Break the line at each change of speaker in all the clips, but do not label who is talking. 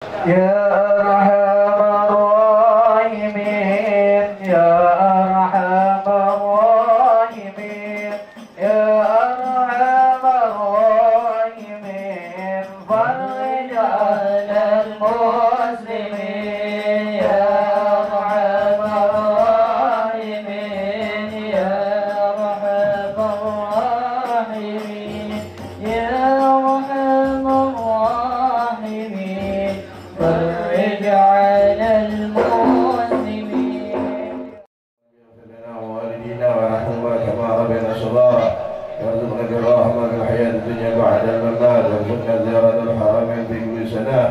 يا أرحم الراحمين يا أرحم الراحمين يا أرحم الراحمين فرج على المسلمين يا أرحم الراحمين يا أرحم الراحمين يا أرحم الراحمين فرج على المسلمين.
والدينا ونحوما كما ربنا صغارا وارزقنا بالرحمة في الحياة الدنيا بعد الممات وارزقنا زيارة الحرمين في كل سنة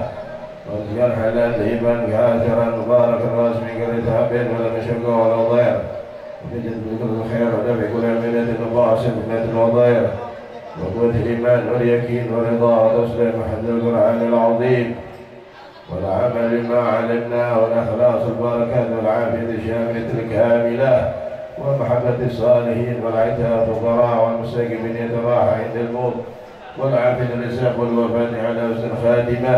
وارزقنا الحلال طيبا كاثرا مباركا راسمي غير تعب ولا مشقة ولا ضير ونجد بكل الخير ودفع كل عملة وباعث فتنة الوضير وقوة الإيمان واليقين والرضا وتسليم حمد القرآن العظيم والعمل بما علمنا والأخلاص البركات والعافية الشاملة الكاملة ومحبة الصالحين والعتاء الفقراء والمساكين يتراحى عند الموت والعافية الإسلام والوفاة على حسن الخاتمة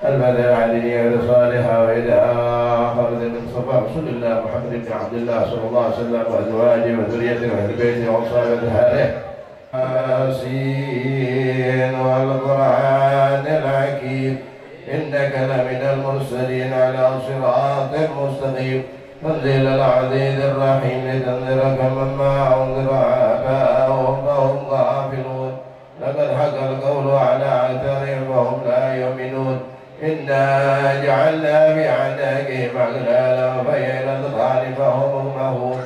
البلاء عليها صالحة وإلى آخر من صفاء رسول الله محمد بن عبد الله صلى الله عليه وسلم وأزواجه وذريته وأهل بيته وأصحابه حاله ياسين والقرآن الحكيم إنك لمن المرسلين على صراط مستقيم تنزيل العزيز الرحيم لتنذر كمن ما أنذر آباءهم فهم غافلون لقد حق القول على أكثرهم فهم لا يؤمنون إنا جعلنا في أعناقهم أغلالا فهي إلى الأذقان فهم مغمهون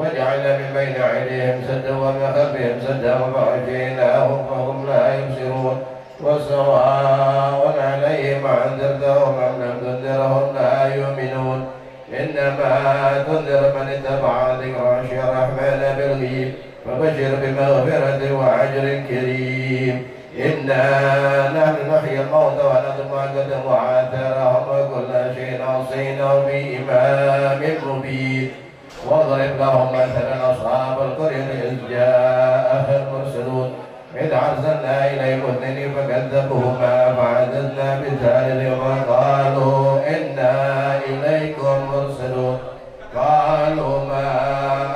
وجعلنا من بين أيديهم سدا ومن خلفهم سدا فأغشيناهم فهم لا يبصرون وسواء عليهم أنذرتهم أم لم تنذرهم لا يؤمنون إنما تنذر من اتبع ذكر الرحمن بالغيب فبشر بمغفرة وأجر كريم إنا نحن نحيي الموتى ونكتب ما قدموا وآثارهم وكل شيء أحصيناه في إمام مبين واضرب لهم مثلا أصحاب القرية إذ جاءها المرسلون إذ أرسلنا إليهم اثنين فكذبوهما فعززنا بثالث وقالوا إنا إليكم مرسلون قالوا ما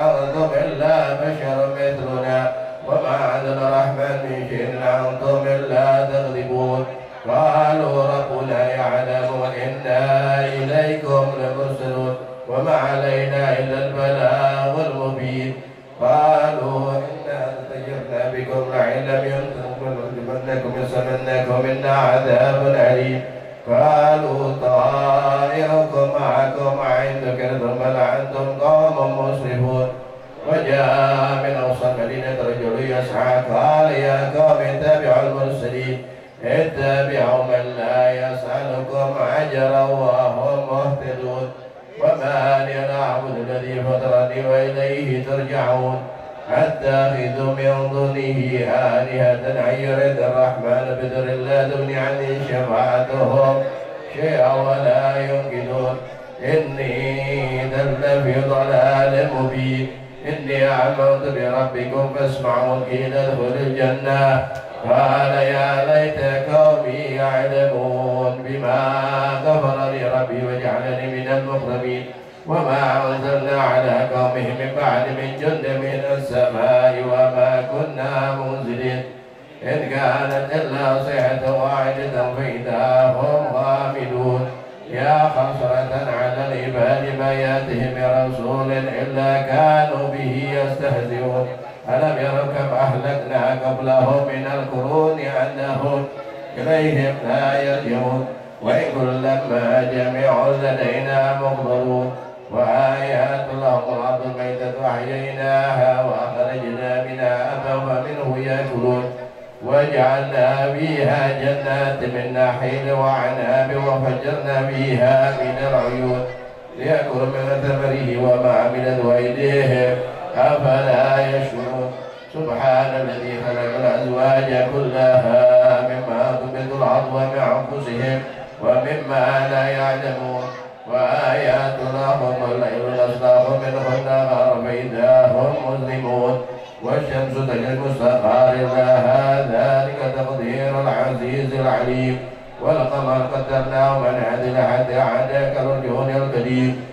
أنتم إلا بشر مثلنا وما عندنا الرحمن من شيء أنتم إلا تكذبون قالوا ربنا يعلم وإنا إليكم لمرسلون وما علينا إلا البلاغ المبين قالوا إنا استجبنا بكم لئن لم ينتهوا يسمنكم إنا عذاب أليم قالوا طائركم معكم أئن ذكرتم بل أنتم قوم مسرفون وجاء من أقصى المدينة رجل يسعى قال يا قوم اتبعوا المرسلين اتبعوا من لا يسألكم أجرا وهم مهتدون وما لي أعبد الذي فطرني وإليه ترجعون أتخذ من دونه آلهة أن يرد الرحمن بضر لا تغني عني شفاعتهم شيئا ولا ينقذون إني إذا لفي ضلال مبين إني آمنت بربكم فاسمعون قيل ادخل الجنة قال يا ليت قومي يعلمون بما غفر لي ربي وجعلني من المكرمين وما أنزلنا على قومه من بعد من جند من السماء وما كنا منزلين إن كانت إلا صيحة واحدة فإذا هم غامدون يا حسرة على العباد ما يأتهم رسول إلا كانوا به يستهزئون ألم يروا كم أهلكنا قبلهم من القرون أنهم إليهم لا يرجعون وإن كلما جميع لدينا مقبلون وآيات لهم الأرض الميتة أحييناها وأخرجنا منها أبا فمنه يأكلون وجعلنا فيها جنات من نخيل وعناب وفجرنا فيها من العيون ليأكلوا من ثمره وما عملت أيديهم أفلا يشكرون سبحان الذي خلق الأزواج كلها مما تنبت الأرض ومن أنفسهم ومما لا يعلمون وآيات لهم الليل الأسلاف منه النهار فإذا هم مظلمون والشمس تجري مستقر لها ذلك تقدير العزيز العليم والقمر قدرناه منازل حتى عاد كالرجون القديم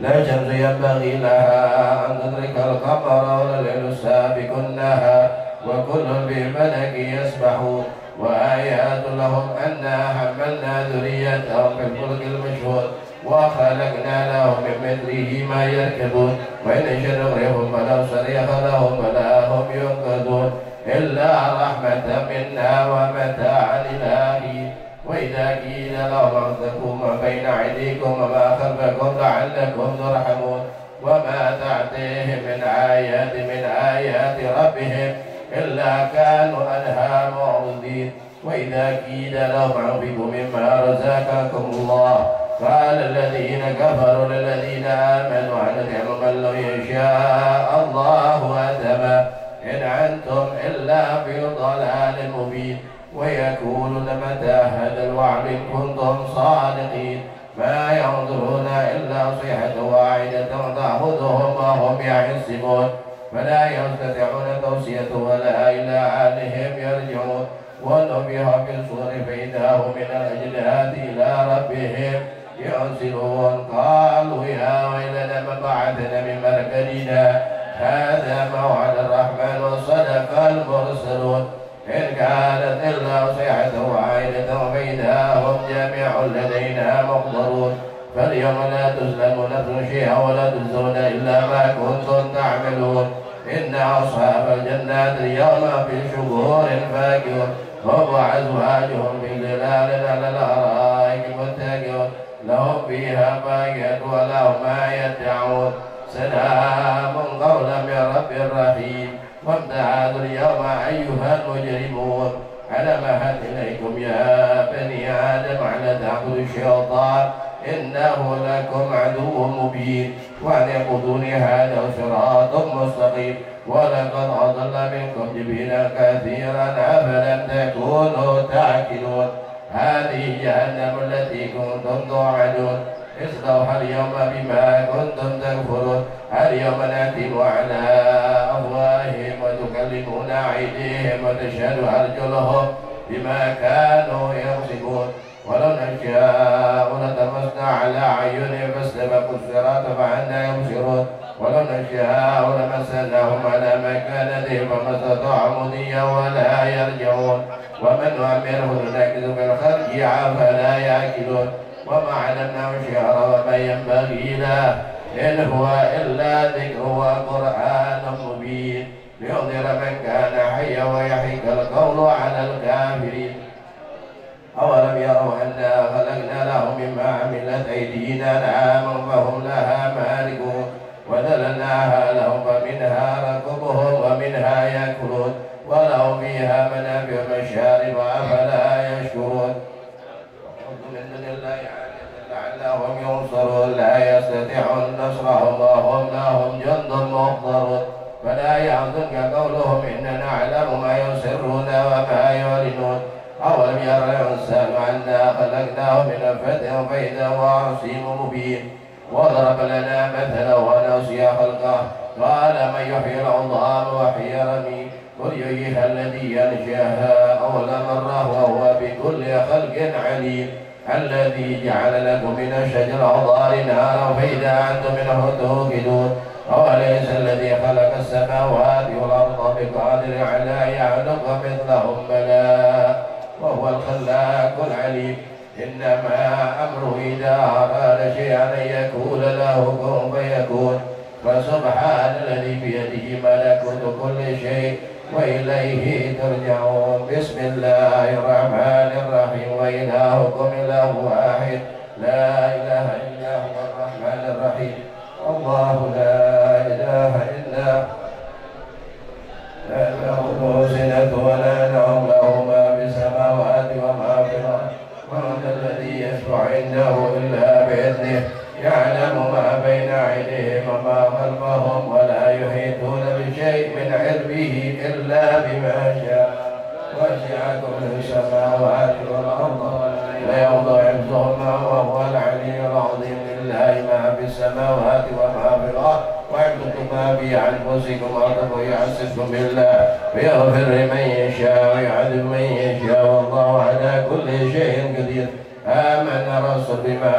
لا شمس ينبغي لها أن تدرك القمر ولا الليل السابق النهار وكل بفلك يسبحون وآيات لهم أنا حملنا ذريتهم في الفلك المشهور وخلقنا لهم من مثله ما يركبون وإن نشأ نغرقهم فلو صريخ لهم فلا هم ينقذون إلا رحمة منا ومتاعا إلى حين وإذا قيل لهم انفقوا ما بين أيديكم وما خلفكم لعلكم ترحمون وما تأتيهم من آيات ربهم إلا كانوا عنها معرضين وإذا قيل لهم انفقوا مما رزقكم الله قال الذين كفروا للذين آمنوا أنطعم من لو يشاء الله أتما إن أنتم إلا في ضلال مبين ويقولون متى هذا الوعد إن كنتم صادقين ما ينظرون إلا صيحة واحدة تأخذهم وهم يحسبون فلا يستطيعون توصية ولا إلى أهلهم يرجعون ونفخ في الصور فإذا هم من الأجداث إلى ربهم ينسلون قالوا يا ويلنا من بعثنا من مرقدنا هذا موعد الرحمن وصدق المرسلون إن كانت إلا صيحة واحدة فإذا هم جميع لدينا محضرون فاليوم لا تظلم نفس شيئا ولا تجزون إلا ما كنتم تعملون إن أصحاب الجنات اليوم في شكور فاكهون هم وأزواجهم في ظلال على الأرائك متكئون لهم فيها فاكهة ولهم ما يدعون سلام قولا من رب رحيم وامتازوا اليوم أيها المجرمون ألم أعهد إليكم يا بني آدم على تعبدوا الشيطان إنه لكم عدو مبين وأن يعبدوني هذا صراط مستقيم ولقد أضل منكم جبلا كثيرا أفلم تكونوا تعقلون هذه جهنم التي كنتم توعدون اصلوها اليوم بما كنتم تكفرون اليوم نختم على أفواههم وتكلمنا أيديهم وتشهد أرجلهم بما كانوا يكسبون ولو نشاء لطمسنا على أعينهم فاستبقوا الصراط فأنى يبصرون ولو نشاء لمسناهم على مكانتهم فما استطاعوا مضيا ولا يرجعون ومن نؤمره ننكثه في الخلق أفلا يأكلون وما علمناه الشعر وما ينبغي له إن هو إلا ذكر وقرآن مبين لينذر من كان حيا ويحيق القول على الكافرين أولم يروا أنا خلقنا لهم مما عملت أيدينا أنعاما فهم لها مالكون وذللناها لهم فمنها ركوبهم ومنها يأكلون ولهم فيها منافع ومشارب أفلا يشكرون من دون الله لعلهم ينصرون لا يستطيعون نصرهم وهم لهم جند محضرون فلا يحزنك قولهم إننا نعلم ما يسرون وما يعلنون أولم يرى الإنسان أنا خلقناه من نطفة فإذا هو خصيم مبين وضرب لنا مثلا ونسي خلقه قال من يحيي العظام وهي رميم قل يحييها الذي ينشأها أول مرة وهو بكل خلق عليم الذي جعل لكم من الشجر أخضر نارا فإذا أنتم منه توقدون أوليس الذي خلق السماوات والأرض بقادر على أن يخلق مثلهم بلى وهو الخلاق العليم إنما أمره إذا أراد شيئا أن يقول له كن فيكون فسبحان الذي بيده ملكوت كل شيء وإليه ترجعون بسم الله الرحمن الرحيم وإلهكم إله واحد لا إله إلا هو الرحمن الرحيم الله لا إله إلا هو لا تأخذه سنة ولا نوم له ما في السماوات وما في الأرض ومن الذي يشفع عنده إلا بإذنه يعلم ما بين أيديهم وما خلفهم ولا يحيطون بشيء من علمه إلا بما شاء وسع كل السماوات والأرض لا يوضع حفظهما وهو العلي العظيم. لله ما في السماوات وما في الأرض ويحفظكم ما في أنفسكم وأرضكم يحسبكم بالله فيغفر لمن يشاء ويعذب من يشاء والله على كل شيء قدير. آمن الرسول بما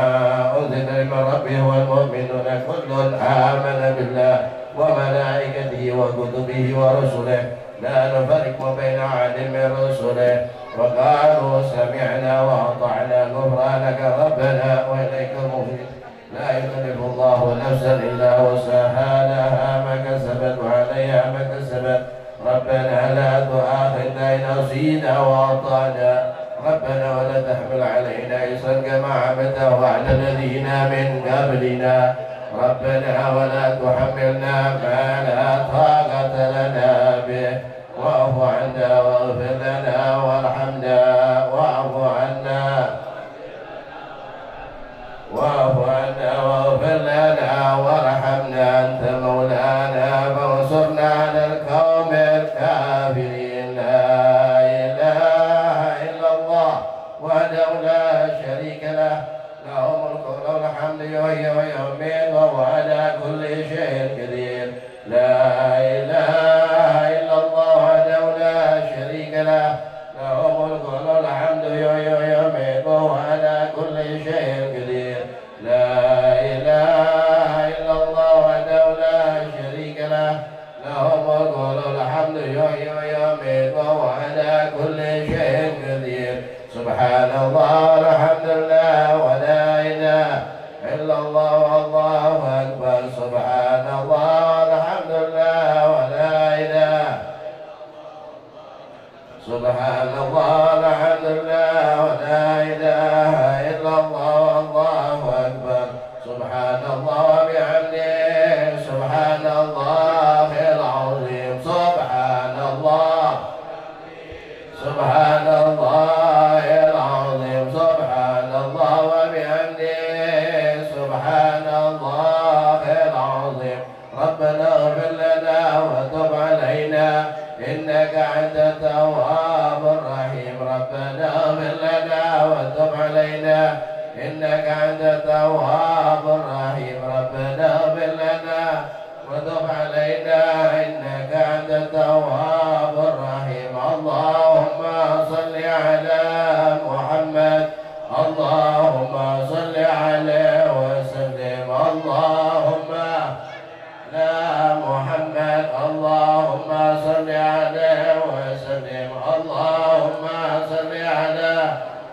أنزل من ربه والمؤمنون كل آمن بالله وملائكته وكتبه ورسله لا نفرق بين أحد من رسله وقالوا سمعنا وأطعنا غفرانك ربنا وإليك المصير. لا يكلف الله نفسا إلا وسعها لها ما كسبت وعليها ما كسبت ربنا لا تؤاخذنا إن نسينا وأخطأنا ربنا ولا تحمل علينا إصرا كما حملته على الذين من قبلنا ربنا ولا تحملنا ما لا طاقة لنا به واعف عنا واغفر لنا وارحمنا واعف عنا واغفر لنا وارحمنا أنت مولانا فانصرنا على القوم الكافرين. لا إله إلا الله وحده لا شريك له له الملك وله الحمد يحيي ويميت وهو على كل شيء قدير. لا إله إلا الله وحده لا شريك له له الملك وله الحمد يحيي ويميت وهو على كل شيء قدير. لا إله إلا الله وحده لا شريك له له الملك وله الحمد يحيي ويميت وهو على كل شيء قدير. سبحان الله والحمد لله ولا إله إلا الله والله أكبر. سبحان الله والحمد لله ولا إله سبحان الله والحمد لله ولا إله إلا الله والله أكبر. سبحان الله وبحمده سبحان الله العظيم. سبحان الله سبحان الله العظيم. سبحان الله وبحمده سبحان الله العظيم. ربنا اغفر لنا وتب علينا إنك أنت التواب الرحيم. ربنا اغفر لنا وتب علينا إنك أنت التواب الرحيم. ربنا اغفر لنا وتب علينا إنك أنت التواب الرحيم. اللهم صل على محمد اللهم صل عليه وسلم. اللهم لا محمد اللهم صل عليه وسلم. اللهم صل على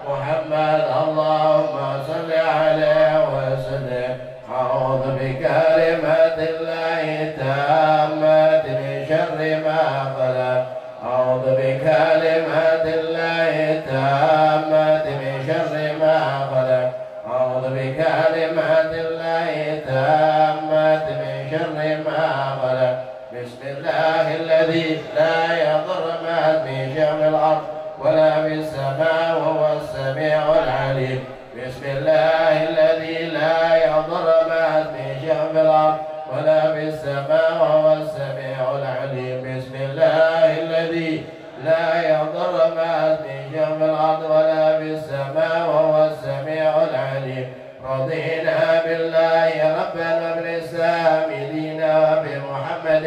محمد اللهم صل عليه وسلم. أعوذ بكلمات الله التامات من شر ما خلق. أعوذ بكلمات الله التامات من شر ما خلق. أعوذ بكلمات الله التامات من شر ما خلق. بسم الله الذي لا يضر مع اسمه شيء في الأرض ولا في السماء وهو السميع العليم. بسم الله الذي لا يضر مع اسمه شيء في الأرض ولا في السماء وهو السميع العليم. بسم الله الذي لا يضر مع اسمه شيء في الأرض ولا في السماء وهو السميع العليم. رضينا بالله ربا وبالإسلام دينا وبمحمد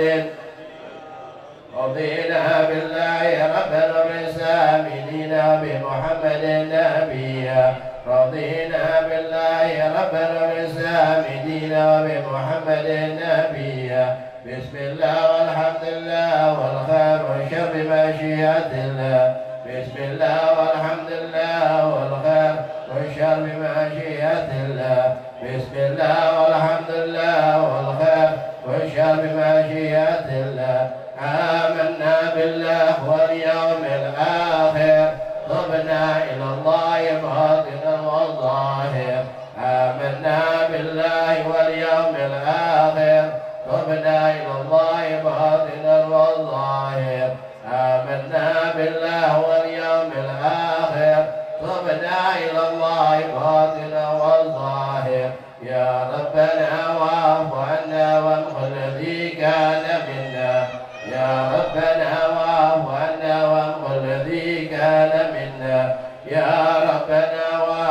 رضينا بالله ربا وبالإسلام دينا وبمحمد نبيا. رضينا بالله ربا وبالإسلام دينا وبمحمد نبيا. بسم الله والحمد لله والخير والشر مشيئة الله. بسم الله والحمد لله والخير والشر بمشيئة الله. بسم الله والحمد لله والخير والشر بمشيئة الله. آمنا بالله واليوم الآخر تبنا إلى الله باطنا وظاهر. آمنا بالله واليوم الآخر تبنا إلى الله باطنا وظاهر. آمنا بالله واليوم الآخر تبنا إلى الله باطنا وظاهر. يا ربنا واعف عنا وامحو الذي كان منا. يا ربنا واعف عنا وامحو الذي كان منا. يا ربنا واعف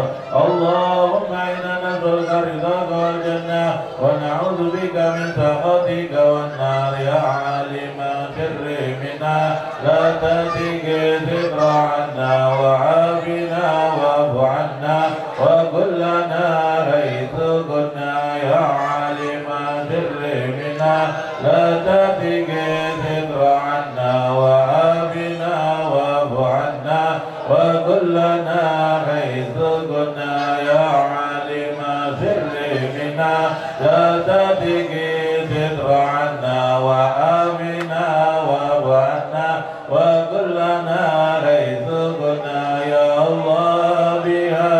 النار. اللهم إنا نسألك رضاك والجنة ونعوذ بك من سخطك والنار. يا عالم سر منا لا تأتيك ذكر عنا وعافنا واعف عنا وكلنا حيث كنا. يا عالم سر منا لا تأتيك ذكر عنا وعافنا واعف عنا وكلنا حيث كنا. يا عالم سر منا لا تأتيك ذكر عنا وعافنا واعف عنا وكلنا حيث كنا. يا الله بها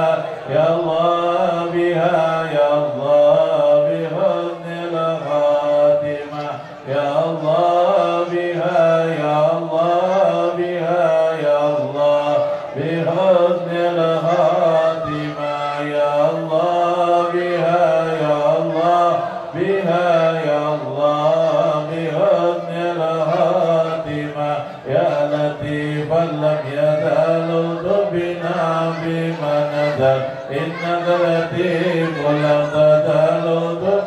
يا الله بها يا الله بحسن الخاتمة. يا الله بها يا الله بها يا الله بحسن الخاتمة. يا الله بها يا الله بها يا الله بحسن الخاتمة. يا لطيفا لم يزل بنا بما نزل إنك لطيف لم تزل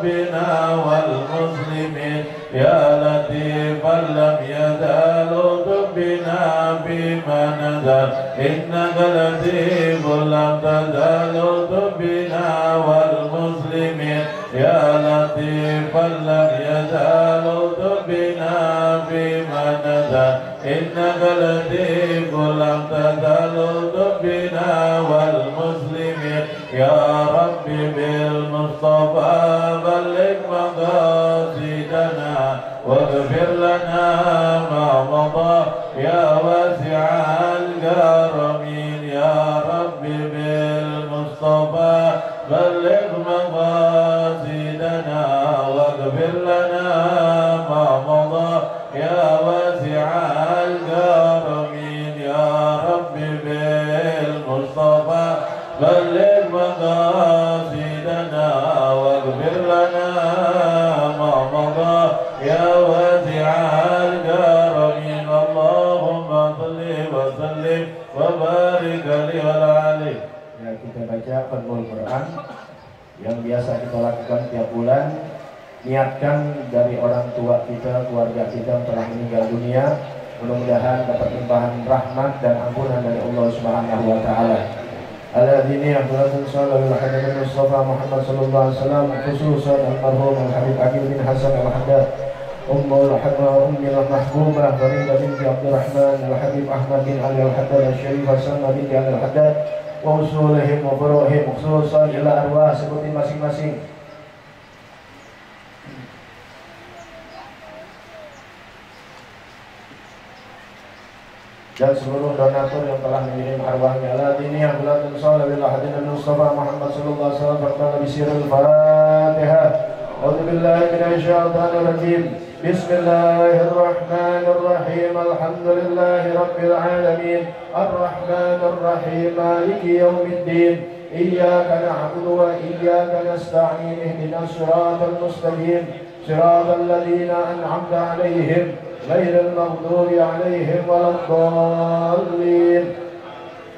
بنا والمسلمين. يا لطيفا لم يزل بنا بما نزل إنك لطيف لم تزل بنا والمسلمين. يا لطيفا لم يزل بنا بما نزل إنك لطيف لم تزل بنا والمسلمين. يا رب بالمصطفى بلغ مقاصدنا واغفر لنا ما مضى يا واسع الكرمين. يا رب بالمصطفى بلغ مقاصدنا واغفر لنا ما مضى يا واسع الكرمين. يا رب بالمصطفى بلغ مقاصدنا واغفر لنا ما مضى يا واسع الكرمين. اللهم صل وسلم وبارك عليه.
Ya, kita baca Penuh Quran yang biasa kita lakukan tiap bulan. Niatkan dari orang tua kita, keluarga kita yang telah meninggal dunia, mudah-mudahan dapat limpahan rahmat dan ampunan dari Allah Subhanahu wa taala. Alladzina yaqulun sallallahu alaihi Mustafa Muhammad sallallahu alaihi wasallam, khususan almarhum Al-Habib Aqil bin Hasan Al-Haddad, Ummul Hamma Ummul Mahbubah Faridah binti Abdurrahman Al-Habib Ahmad bin Ali Al-Haddad Al-Syarif Hasan binti Ali Al-Haddad wa usulihim wa furu'ihim khususan ila arwah seperti masing-masing dan seluruh donatur yang telah mengirim arwahnya. Alladzina yaqulun sallallahu alaihi Mustafa Muhammad sallallahu alaihi wasallam berkata bisirul Fatihah. A'udzu billahi minasyaitonir rajim. Bismillahirrahmanirrahim. Alhamdulillahi rabbil alamin. Arrahmanir rahim. Maliki yaumiddin. Iyyaka na'budu wa iyyaka nasta'in. Ihdinas siratal mustaqim. Siratal ladzina an'amta 'alaihim غير المغضوب عليهم ولا الضالين.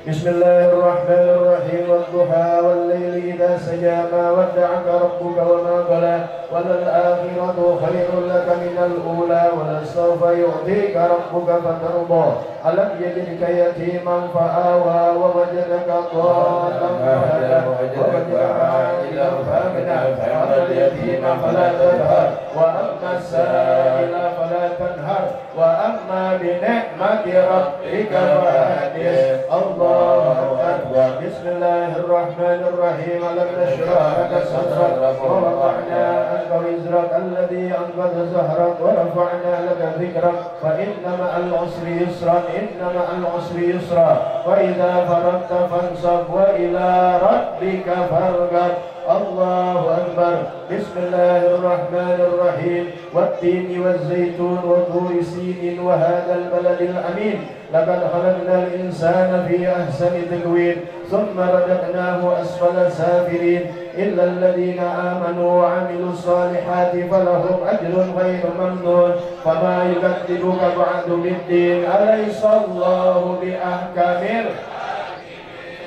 بسم الله الرحمن الرحيم. والضحى والليل إذا سجى ما ودعك ربك وما قلى وللآخرة خير لك من الأولى ولسوف يعطيك ربك فترضى. ألم يجدك يتيما فآوى ووجدك ضالا فهدى ووجدك عائلا فأغنى فأما اليتيم فلا تقهر وأما السائل فلا تنهر وأما بنعمة ربك فحدث. الله أكبر. بسم الله الرحمن الرحيم. ألم نشرح لك صدرك ووضعنا عنك وزرك الذي أنقض ظهرك ورفعنا لك ذكرك فإن مع العسر يسرا إن مع العسر يسرا وإذا فرغت فانصب وإلى ربك فارغب. الله أكبر. بسم الله الرحمن الرحيم. والتين والزيتون وطور سين وهذا البلد الأمين. لقد خلقنا الإنسان في أحسن تقويم ثم رددناه أسفل سافلين إلا الذين آمنوا وعملوا الصالحات فلهم أجر غير ممنون. فما يكذبك بعد بالدين أليس الله بأحكم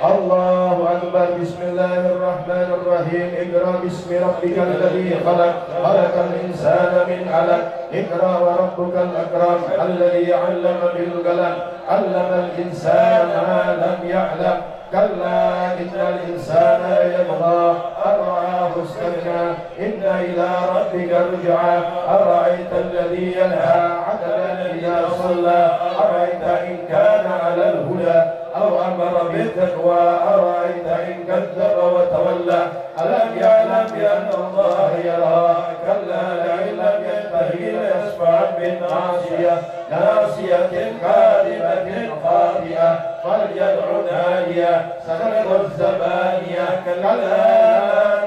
الله أكبر. بسم الله الرحمن الرحيم. اقرأ باسم ربك الذي خلق، خلق الإنسان من علق. اقرأ وربك الأكرم الذي علم بالقلم، علم الإنسان ما لم يعلم. كلا إن الإنسان ليطغى أن رآه استغنى إن إلى ربك الرجعى. أرأيت الذي ينهى عبدا إذا صلى، أرأيت إن كان على الهدى أو أمر بالتقوى، أرأيت إن كذب وتولى. ألم يعلم بأن الله يرى؟ كلا لئن لم ينتهي ليسمعن بالناصية، ناصية كاذبة خاطئة فليدع نادية. سندع الزبانية كلا لا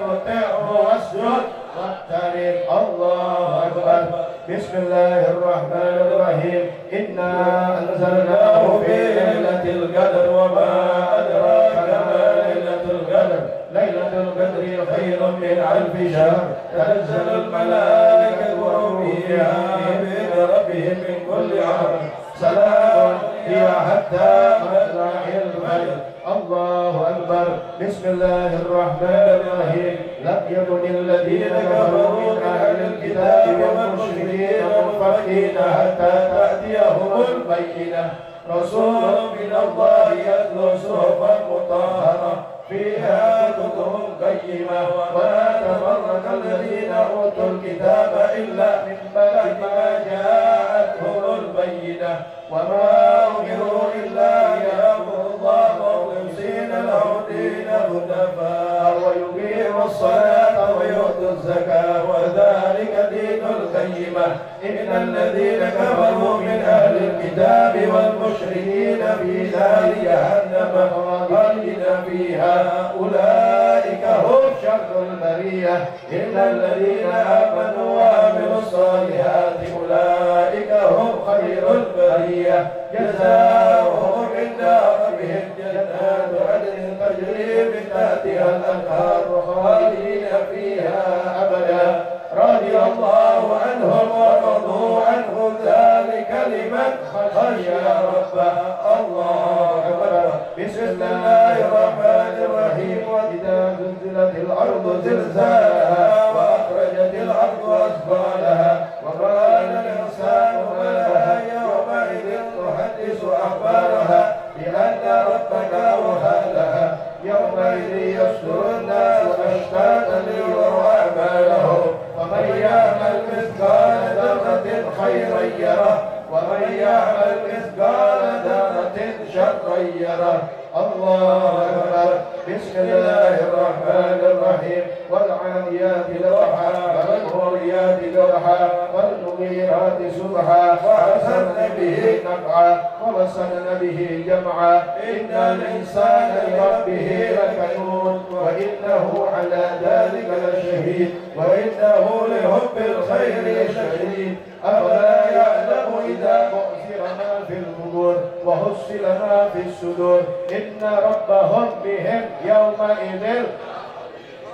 تطعه واسجد واقترب. الله أكبر. بسم الله الرحمن الرحيم. إنا أنزلناه في ليلة القدر وما أدراك ما ليلة القدر. ليلة القدر خير من 1000 شهر. تنزل الملائكة وروح فيها بإذن ربهم من كل أمر. سلام هي حتى مطلع الفجر. الله أكبر. بسم الله الرحمن الرحيم. لم يكن الذين كفروا من أهل الكتاب والمشركين منفكين حتى تأتيهم البينة. رسول من الله يتلو صحفا مطهرة فيها كتب قيمة. ولا تفرق الذين أوتوا الكتاب إلا من بعد ما جاءتهم البينة. وما أمروا إلا ليعبدوا الله مخلصين له الدين حنفاء ويقيموا الصلاة ويؤتوا الزكاة وذلك دين القيمة. إن الذين كفروا من أهل الكتاب والمشركين في نار جهنم خالدين فيها أولئك هم شر البرية. إن الذين آمنوا وعملوا الصالحات أولئك هم خير البرية. جزاؤهم عند ربهم جنات عدن تجري من تحتها الأنهار خالدين فيها أبدا. رضي الله عنهم ورضوا عنه ذلك لمن خشي ربه. الله أكبر. بسم الله الرحمن الرحيم. وإذا زلزلت الأرض زلزالها وأخرجت الأرض أثقالها وقال الإنسان ما لها يومئذ تحدث أخبارها بأن ربك أوحى لها. يومئذ يصدر الناس أشتاتا ليروا أعمالهم. فمن يعمل مثقال ذرة خيرا يره ومن يعمل مثقال ذرة شرا يره. الله أكبر. بسم الله الرحمن الرحيم. والعاديات ضبحا والموريات قدحا والمغيرات صبحا فأثرن به نقعا ووسطن به جمعا. إن الإنسان لربه لكنود وإنه على ذلك لشهيد وإنه لحب الخير شديد. أفلا يعلم إذا بعثر ما في القبور وحصل ما في الصدور إن ربهم بهم يومئذ.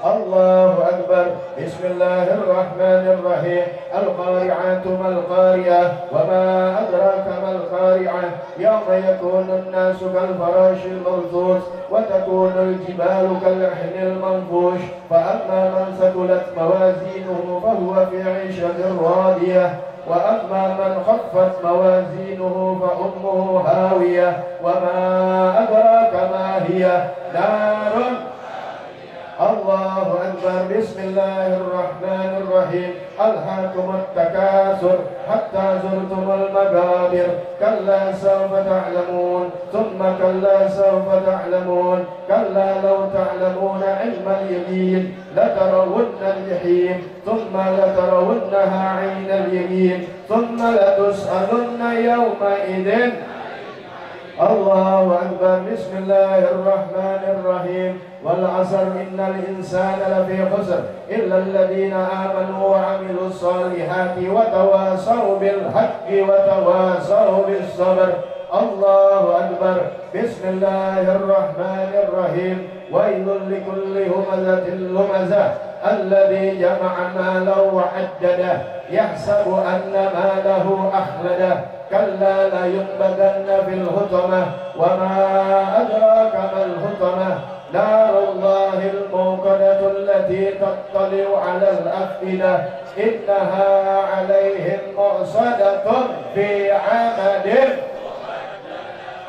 الله أكبر. بسم الله الرحمن الرحيم. القارعة ما القارعة وما أدراك ما القارعة. يوم يكون الناس كالفراش المبثوث وتكون الجبال كالعهن المنفوش. فأما من ثقلت موازينه فهو في عيشة راضية وأما من خفت موازينه فأمه هاوية. وما أدراك ما هي نار. الله أكبر. بسم الله الرحمن الرحيم. ألهاكم التكاثر حتى زرتم المقابر. كلا سوف تعلمون ثم كلا سوف تعلمون. كلا لو تعلمون علم اليقين لترون الجحيم ثم لترونها عين اليمين ثم لتسألن يومئذ. الله أكبر. بسم الله الرحمن الرحيم. والعصر إن الإنسان لفي خسر إلا الذين آمنوا وعملوا الصالحات وتواصوا بالحق وتواصوا بالصبر. الله أكبر. بسم الله الرحمن الرحيم. ويل لكل همزة لمزة الذي جمع ماله وعدده يحسب أن ماله أخلده كلا لينبذن في الحطمة وما أدراك ما الحطمة نار الله الموقدة التي تطلع على الأفئدة إنها عليهم مؤصدة في عمد.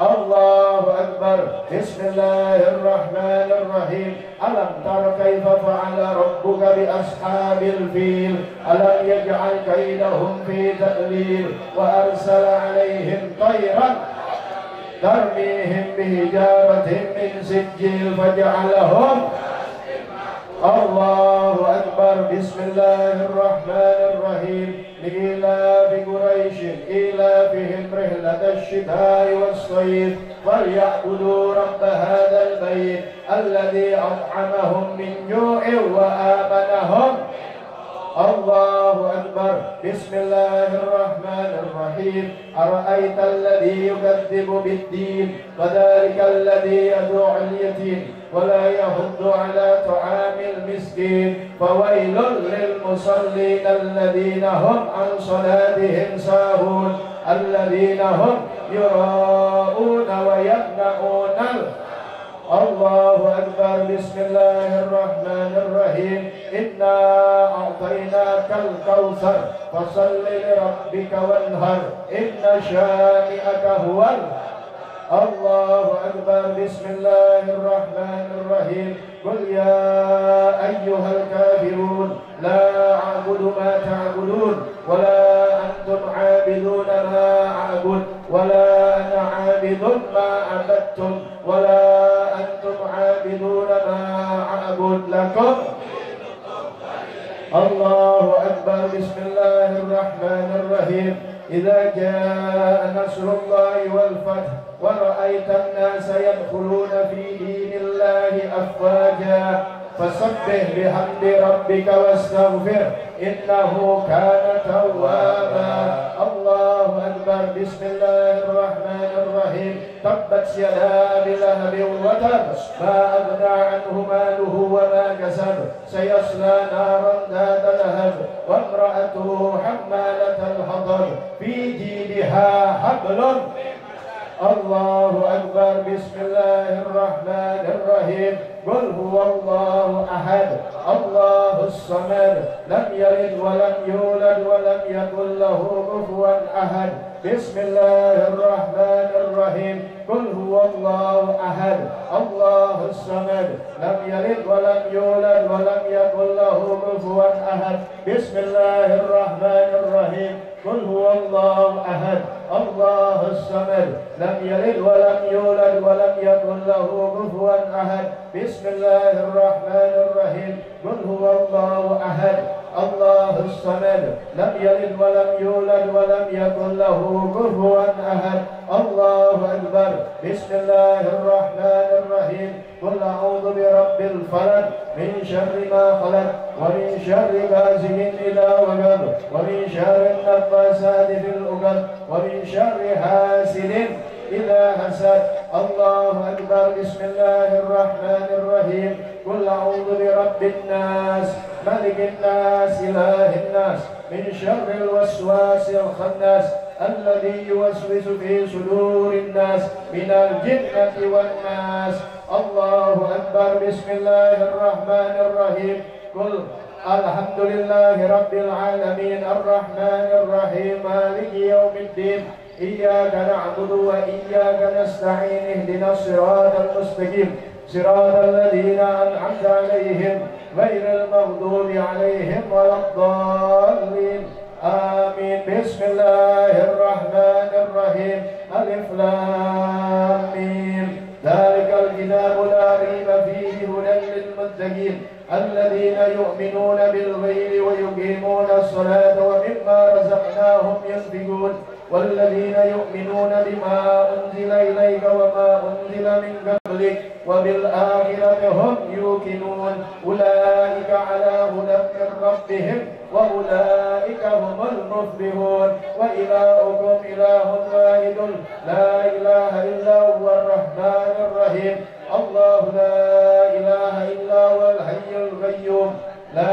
الله أكبر. بسم الله الرحمن الرحيم. ألم تر كيف فعل ربك بأصحاب الفيل ألم يجعل كيدهم في تضليل وأرسل عليهم طيرا ترميهم بحجارة من سجيل فجعلهم. الله أكبر. بسم الله الرحمن الرحيم. لإيلاف قريش إيلافهم رحلة الشتاء والصيف فليعبدوا رب هذا البيت الذي أطعمهم من جوع وآمنهم. الله أكبر. بسم الله الرحمن الرحيم. أرأيت الذي يكذب بالدين فذلك الذي يدعو اليتيم ولا يحض على طعام المسكين فويل للمصلين الذين هم عن صلاتهم ساهون الذين هم يراءون ويمنعون. الله أكبر. بسم الله الرحمن الرحيم. إنا أعطيناك الكوثر فصل لربك وانهر إن شانئك هو. الله أكبر. بسم الله الرحمن الرحيم. قل يا أيها الكافرون لا أعبد ما تعبدون ولا أنتم عابدون ما أعبد ولا أنا عابد ما عبدتم ولا أنتم عابدون ما أعبد لكم. الله أكبر. بسم الله الرحمن الرحيم. إذا جاء نصر الله والفتح ورأيت الناس يدخلون في دين الله أفواجا فسبح بحمد ربك واستغفر إنه كان توابا. الله أكبر. بسم الله الرحمن الرحيم. تبت يدا أبي لهب وتب ما أغنى عنه ماله وما كسب سيصلى نارا ذات لهب وامرأته حمالة الحطب في جيدها حبل. الله أكبر. بسم الله الرحمن الرحيم. قل هو الله أحد الله الصمد لم يلد ولم يولد ولم يكن له كفوا أحد. بسم الله الرحمن الرحيم. قل هو الله أحد الله الصمد لم يلد ولم يولد ولم يكن له كفوا أحد. بسم الله الرحمن الرحيم. قل هو الله أحد الله الصمد لم يلد ولم يولد ولم يكن له كفوا أحد. بسم الله الرحمن الرحيم. قل هو الله أحد الله الصمد لم يلد ولم يولد ولم يكن له كفوا أحد. الله أكبر. بسم الله الرحمن الرحيم. قل أعوذ برب الفلق من شر ما خلق ومن شر غاسق إذا وقب ومن شر النفاثات في العقد ومن شر حاسد إذا حسد. الله أكبر. بسم الله الرحمن الرحيم. قل أعوذ برب الناس ملك الناس إله الناس من شر الوسواس الخناس الذي يوسوس في صدور الناس من الجنة والناس. الله أكبر. بسم الله الرحمن الرحيم. قل الحمد لله رب العالمين الرحمن الرحيم مالك يوم الدين إياك نعبد وإياك نستعين اهدنا الصراط المستقيم صراط الذين أنعمت عليهم غير المغضوب عليهم ولا الضالين آمين. بسم الله الرحمن الرحيم. ألف لام ميم. ذلك الكتاب لا ريب فيه هدى للمتقين الذين يؤمنون بالغيب ويقيمون الصلاة ومما رزقناهم ينفقون والذين يؤمنون بما أنزل إليك وما أنزل من قبلك وبالآخرة هم يوقنون أولئك على هدى من ربهم وأولئك هم المفلحون. وإلهكم إله واحد لا إله إلا هو الرحمن الرحيم. الله لا إله إلا هو الحي القيوم لا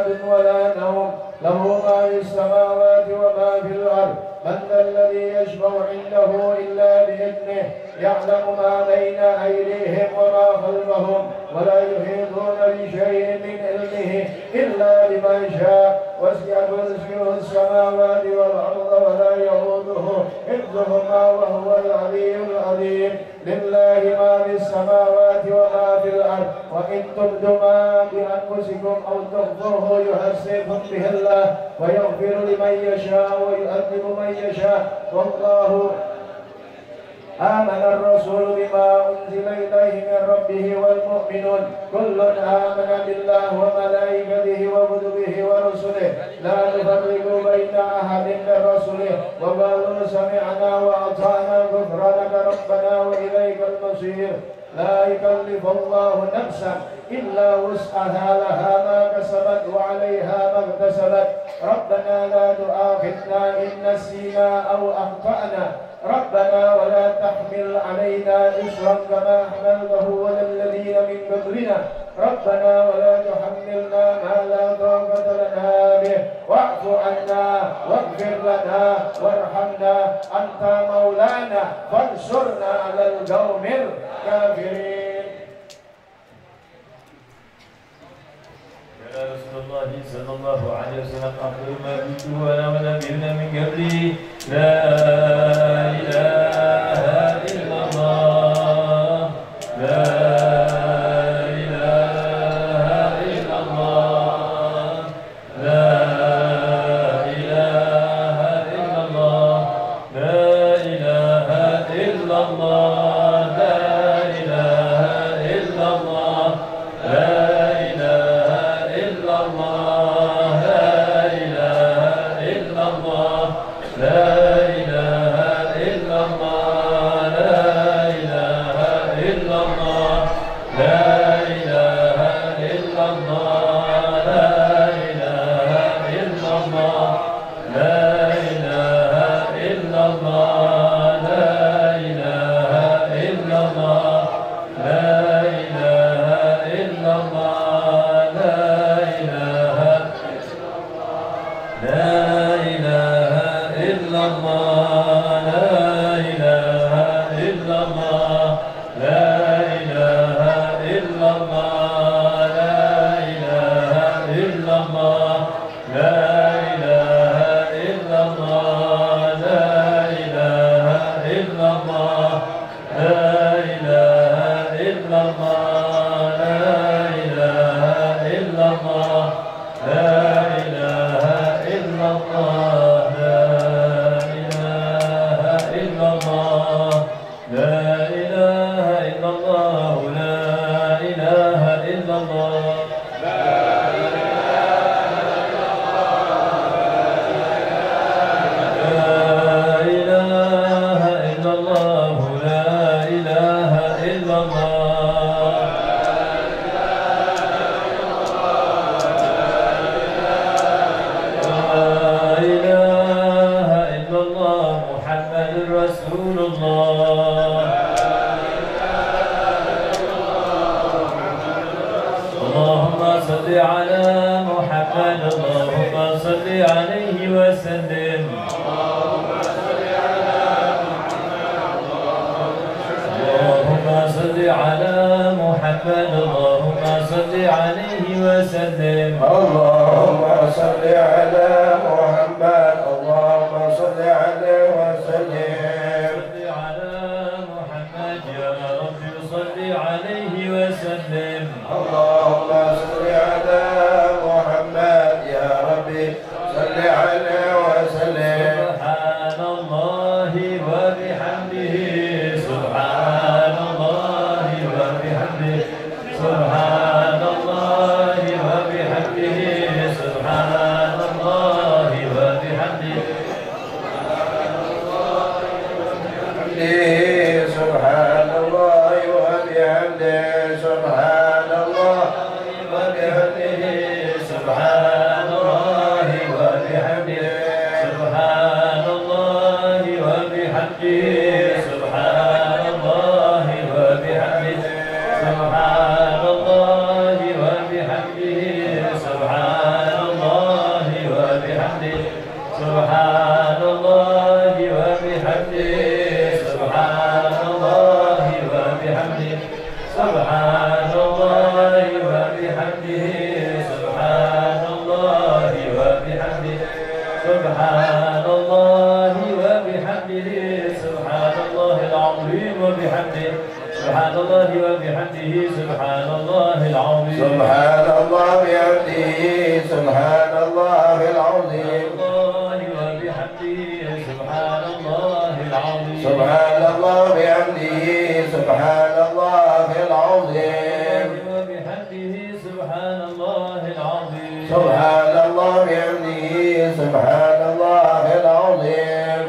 سنة ولا نوم، له ما في السماوات وما في الأرض. من ذا الذي يشفع عنده إلا بإذنه، يعلم ما بين أيديهم وما خلفهم، ولا يحيطون بشيء من علمه إلا بما شاء. وسع كرسيه السماوات والأرض ولا يؤوده حفظهما وهو العلي العظيم. لله ما في السماوات وما في الأرض، وإن تبدوا ما بأنفسكم أو تخفوه يحاسبكم به الله، ويغفر لمن يشاء ويؤذب من يشاء. والله آمن الرسول بما أنزل إليه من ربه والمؤمنون كل آمن بالله وملائكته وكتبه ورسله لا نفرق بين أحد من رسله وقالوا سمعنا وأطعنا غفرانك ربنا وإليك المصير. لا يكلف الله نفسا إلا وسعها، لها ما كسبت وعليها ما اكتسبت. ربنا لا تؤاخذنا إن نسينا أو أخطأنا، ربنا ولا تحمل علينا إصرا كما حملته على الذين من قبلنا، ربنا ولا تحملنا ما لا طاقة لنا به، واعف عنا واغفر لنا وارحمنا، أنت مولانا فانصرنا على القوم الكافرين.
يا رسول الله صلى الله عليه وسلم أفضل ما قلته أنا ونبينا من قبلي لا إله إلا الله، لا إله إلا الله، لا إله إلا الله، لا إله إلا الله، لا إله إلا الله، لا سبحان الله سبحان الله العظيم
سبحان الله بحمده سبحان الله العظيم
الله وبحمده سبحان الله العظيم
سبحان الله بحمده سبحان الله العظيم
وبحمده سبحان الله العظيم
سبحان الله بحمده سبحان الله العظيم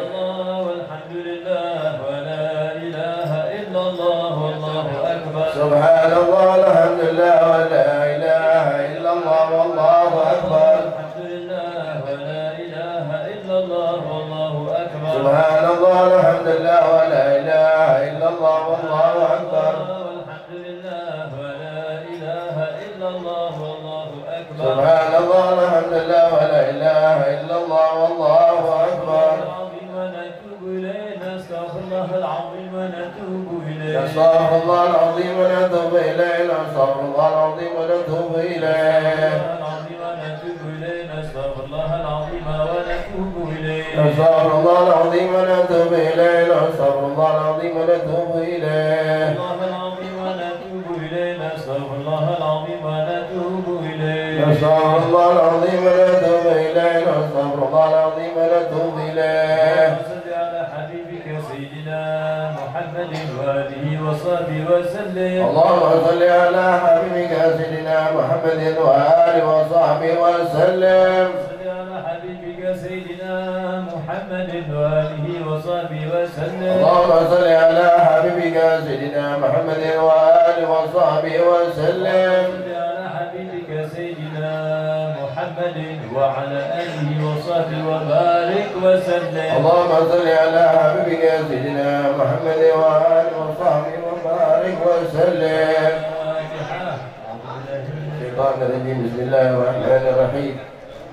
والحمد لله ولا إله إلا الله والله أكبر
سبحان الله الحمد لله ولا إله إلا الله والله أكبر
الحمد لله ولا إله إلا الله والله أكبر
سبحان الله الحمد لله ولا إله إلا الله والله أكبر
والحمد لله ولا إله إلا الله والله أكبر
سبحان الله الحمد لله ولا إله إلا الله والله أكبر
العظيم ونتوب إليه نستغفر الله العظيم ونتوب إليه
نستغفر الله العظيم ونتوب إليه نستغفر الله العظيم ونتوب إليه
نستغفر الله العظيم ونتوب إليه
نستغفر الله العظيم ونتوب إليه نستغفر الله العظيم ونتوب إليه
نستغفر الله العظيم ونتوب إليه
نستغفر الله العظيم ونتوب إليه نستغفر الله العظيم ونتوب إليه
صل على حبيبك سيدنا محمد وآله وصحبه وسلم
اللهم صل على حبيبك سيدنا محمد وآله وصحبه وسلم
صل على حبيبك سيدنا محمد وآله وصحبه وسلم
اللهم صل على حبيبك سيدنا محمد وآله وصحبه وسلم
صل على حبيبك سيدنا محمد وعلى آله وصحبه وبارك وسلم
اللهم صل على حبيبك سيدنا محمد وآله وصحبه وبارك وسلم الشيطان الرجيم بسم الله الرحمن الرحيم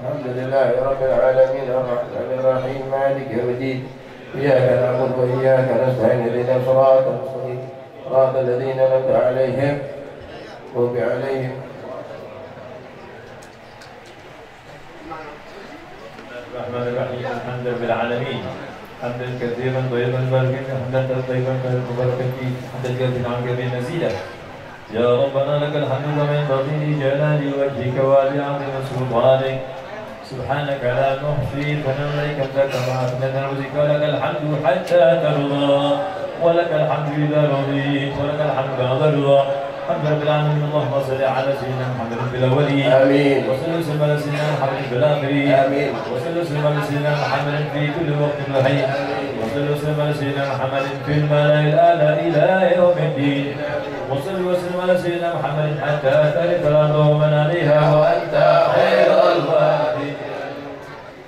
الحمد لله رب العالمين الرحمن الرحيم مالك يوم الدين إياك نعبد وإياك نستعين اهدنا الصراط المستقيم صراط الذين أنعمت عليهم غضب عليهم
الرحمن الرحيم الحمد لله العالمين حمدا كثيرا طيبا باركا حمدا طيبا مباركا فيه حمدا كثيرا عن كثير مزيدا يا ربنا لك الحمد كما ينبغي لجلال وجهك ولعظيم سلطانك سبحانك لا نحصي ثناء عليك انت كما اثنيت نفسك ولك الحمد حتى ترضى ولك الحمد اذا رضيت ولك الحمد بعد الرضا الحمد لله العالمين اللهم صل على سيدنا محمد في الاولين
آمين
وصل وسلم على سيدنا محمد في الاخرين
آمين
وصل وسلم على سيدنا محمد في كل وقت وحين وصل وسلم على سيدنا محمد في الملأ الأعلى إلى يوم الدين وصل وسلم على سيدنا محمد حتى ترث الأرض ومن عليها وأنت خير الوارثين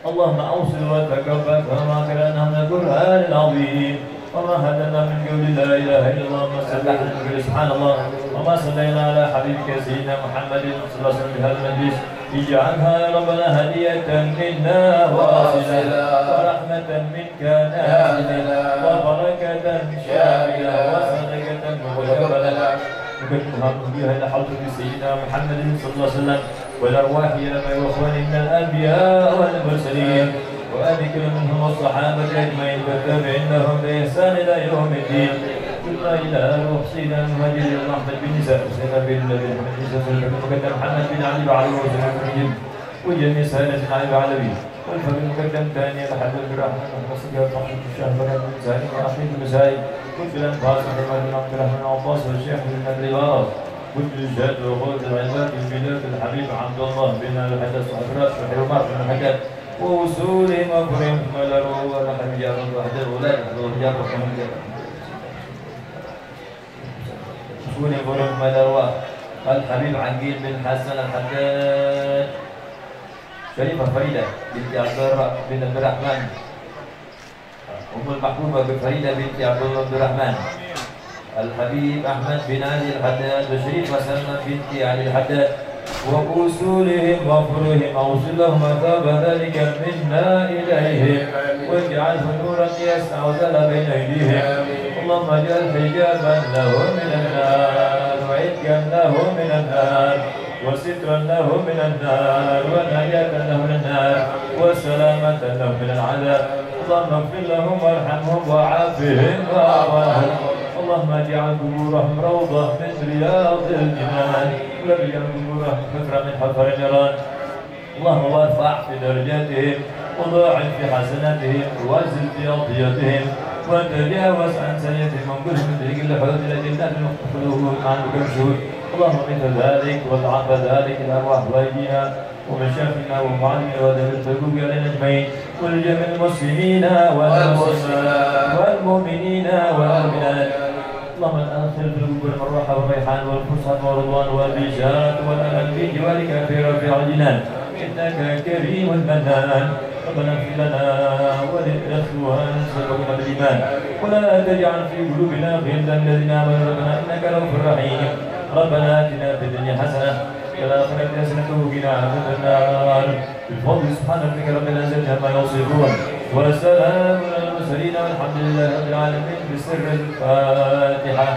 اللهم أوصل وتكبر كما قرأنا من القرآن العظيم وما هدنا من قول لا إله إلا الله وما صلينا سبحان الله وما صلينا على حبيبك سيدنا محمد صلى الله عليه وسلم بهذا المجلس اجعلها يا ربنا هدية منا واصلة ورحمة منك نازلة وبركة شاملة وصدقة مقبلة نكتبها بها إلى حضرة سيدنا محمد صلى الله عليه وسلم والأرواح إلى ما يخوان من الأنبياء والمرسلين وأذكر منهم الصحابة أجمعين والتابعين لهم بإحسان إلى يوم الدين ثم إلى روح سيدنا المهاجر أحمد بن نساء وسيدنا بن محمد بن نساء المقدم محمد بن علي وعلي وسلم وجميع سائلة علي وعلوي والفرد المقدم ثاني الحمد لله الرحمن والصديق محمد بن شهبة بن سالم وأحمد بن سعيد كل الأنفاس محمد بن عبد الرحمن عباس والشيخ بن نبي وارث كل الجهاد وغلط العباد في بلاد الحبيب عبد الله بن الحدث وحفرات وحرمات بن الحجاج ووصول مفرم ولروا ونحن جار وحجر ولا وحجر وحجر وصول مفرم ولروا الحبيب عقيل بن حسن الحداد شريفة فريدة بنت عبد الرحمن أم المحبوبة بفريدة بنت عبد الرحمن الحبيب أحمد بن علي الحداد وشريفة سلمى بنت علي الحداد وأصولهم وفروهم أوصل لهم أثاب ذلك منا إليهم واجعله نورا يسعى وزل بين أيديهم اللهم اجعل حجابا له من النار وعتقا له من النار وسترا له من النار ونجاة له من النار وسلامة له من العذاب اللهم اغفر لهم وارحمهم وعافهم واعف عنهم اللهم اجعل قبورهم روضة من رياض الجنان ولا تجعل قبورهم حفرة من حفر النيران. اللهم وارفع في درجاتهم وضاعف في حسناتهم وازل في أضياتهم وتجاوز عن سيئاتهم وانقلهم من طريق الحدود إلى جنات المخلوقون عن الشهود. اللهم مثل ذلك وضعف ذلك الأرواح والدينا ومشايخنا ومعلمنا ودم الحقوق علينا أجمعين ولجميع المسلمين والمؤمنين والمؤمنات. اللهم أدخل في القبور الروح والريحان والفسحة والرضوان والبشارة والأمل في جوارك في رفيع الجنان إنك كريم منان. ربنا اغفر لنا ولإخواننا سبقنا بالإيمان ولا تجعل في قلوبنا غلا الذين آمنوا ربنا إنك رؤوف رحيم. ربنا آتنا في الدنيا حسنة وفي الآخرة حسنة وقنا عذاب النار. بالفضل سبحان ربك رب العزة عما يصفون وسلام على المرسلين والحمد لله رب العالمين بسر الفاتحة.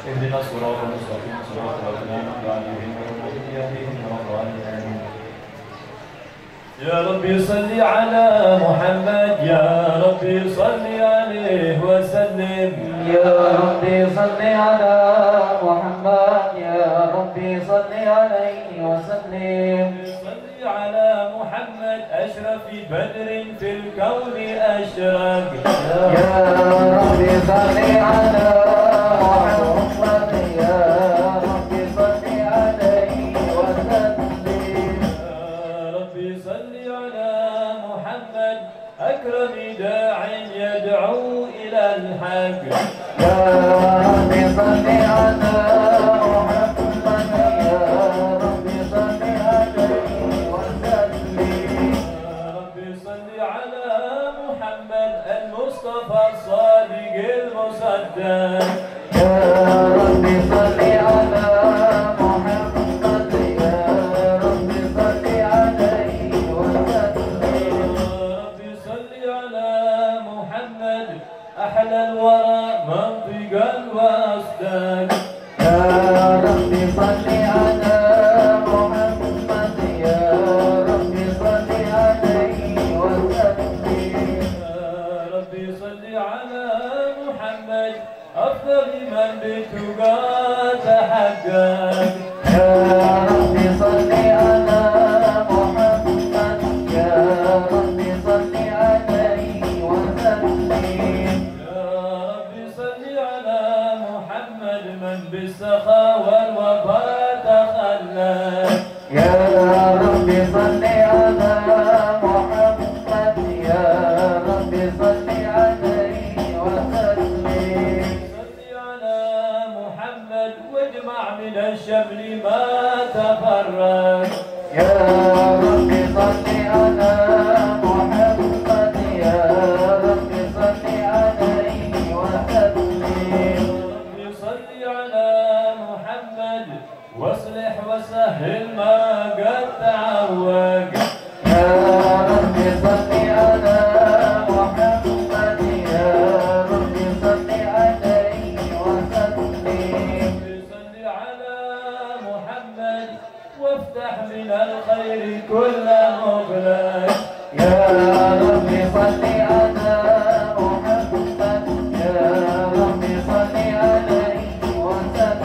اهدنا الصراط المستقيم صراط الذين أنعمت عليهم غير المغضوب عليهم ولا الضالين. يا ربي صل على محمد يا ربي صل عليه وسلم.
يا ربي صل على محمد يا ربي صل عليه وسلم.
صل على محمد أشرف بدر في الكون أشرق.
يا ربي صل على محمد يا ربي صل عليه وسلم.
يا ربي صل على محمد أكرم داع يدعو إلى الحق.
يا ربي صل على محمد يا ربي صل عليه وسلم.
يا ربي صل على محمد المصطفى الصادق المصدق.
يا ربي صل على محمد يا ربي صل عليه وسلم.
يا ربي صل على محمد أحلى الورى منطقا وأصدق.
يا ربي صل على محمد يا ربي صل عليه وسلم.
يا ربي صل على محمد أفضل من بالتقى تحقق.
يا ربي صل على محمد يا ربي صل عليه وسلم.
يا ربي صل على محمد من بالسخاء والوفاء تخلق.
يا ربي صل على محمد يا ربي صل عليه وسلم.
صل على محمد واجمع من الشمل ما تفرق.
يا ربي صل على محمد يا ربي صل عليه وسلم.
ربي صل على محمد واصلح وسهل ما قد تعوق.
يا ربي صل على محمد يا ربي صل عليه وسلم.
ربي صل على محمد وافتح من الخير كل مغلق.
يا ربي صل على محمد يا ربي صل عليه وسلم.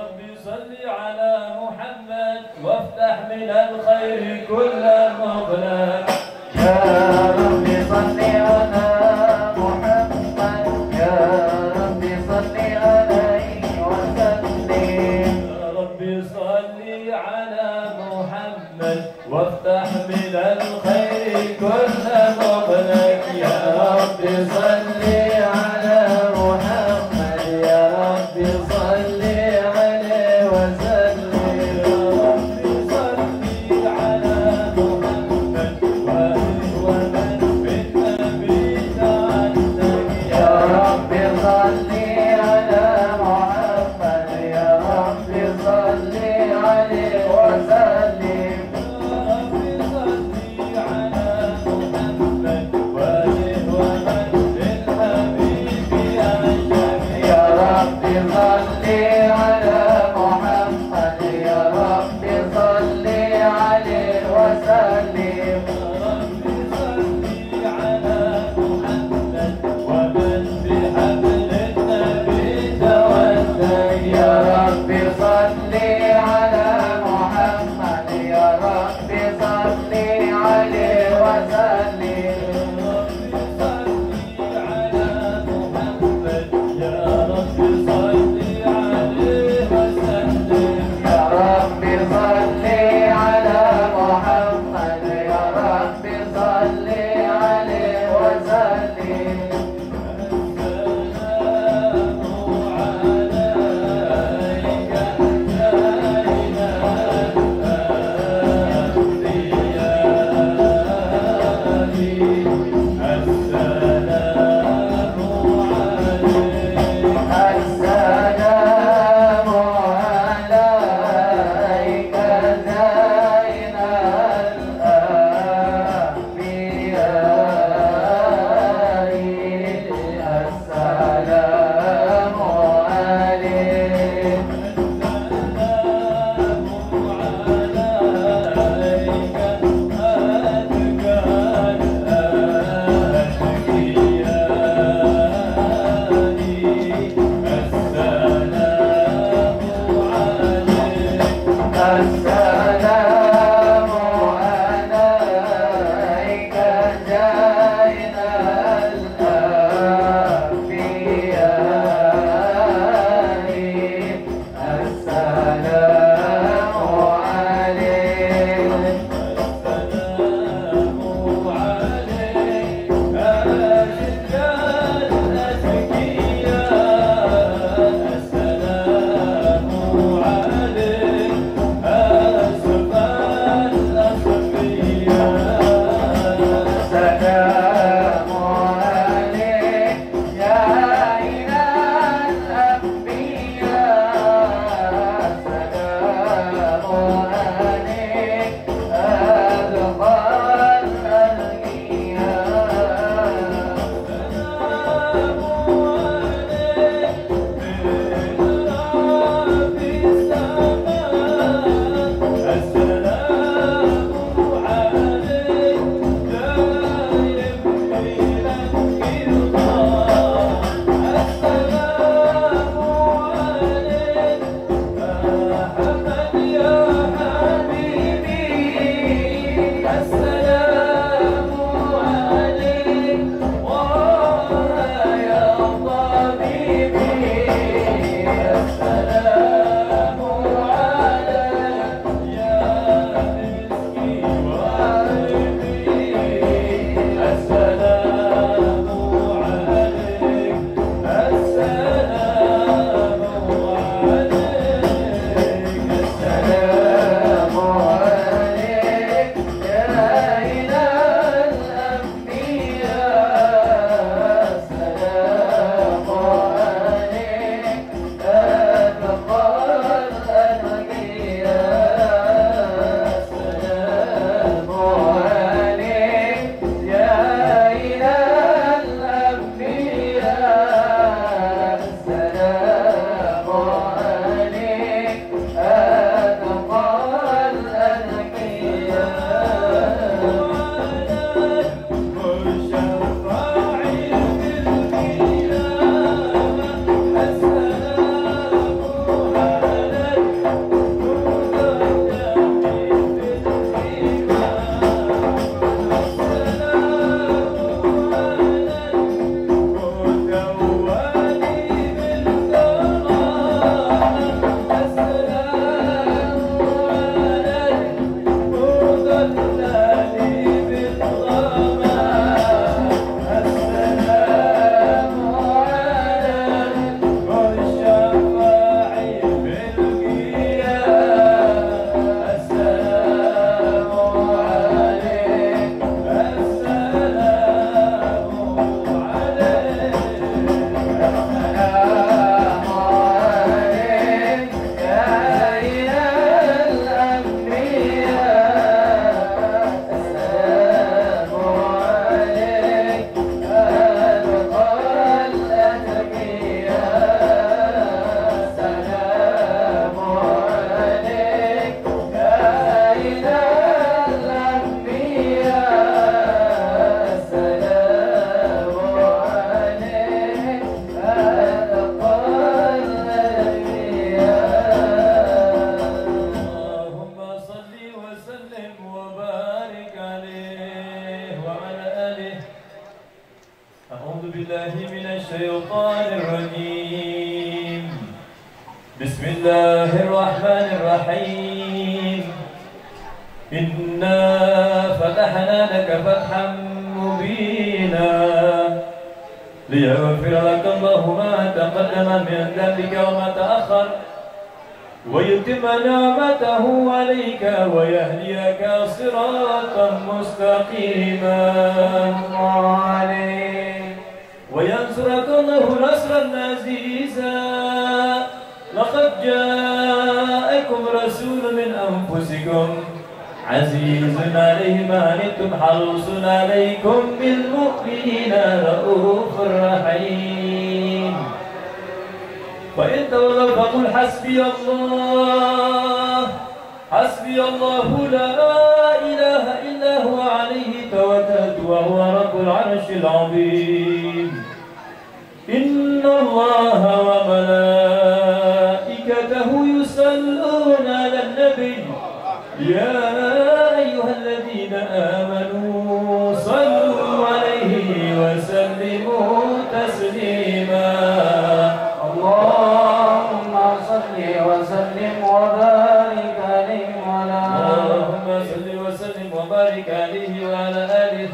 ربي صل على محمد وافتح من الخير كل مغلق.
يا ربي صل على محمد يا ربي صل عليه وسلم.
ربي صل على محمد
صل على محمد يا رب صل عليه وسلم يا رب صل على محمد يا رب صل عليه وسلم
يا رب صل على بسم الله الرحمن الرحيم إنا فتحنا لك فتحا مبينا ليغفر لك الله ما تقدم من ذنبك وما تأخر ويتم نعمته عليك ويهديك صراطا مستقيما وينصرك الله نصرا عزيزا لقد جاءكم رسول من أنفسكم عزيز عليه ما عنتم حريص عليكم بالمؤمنين رؤوف رحيم فإن تولوا فقل حسبي الله لا إله إلا هو عليه توكلت وهو رب العرش العظيم إن الله وملائكته يصلون على النبي يا أيها الذين آمنوا صلوا عليه وسلموا تسليما
اللهم صل وسلم وبارك عليه وعلى
اللهم صل وسلم وبارك عليه وعلى آله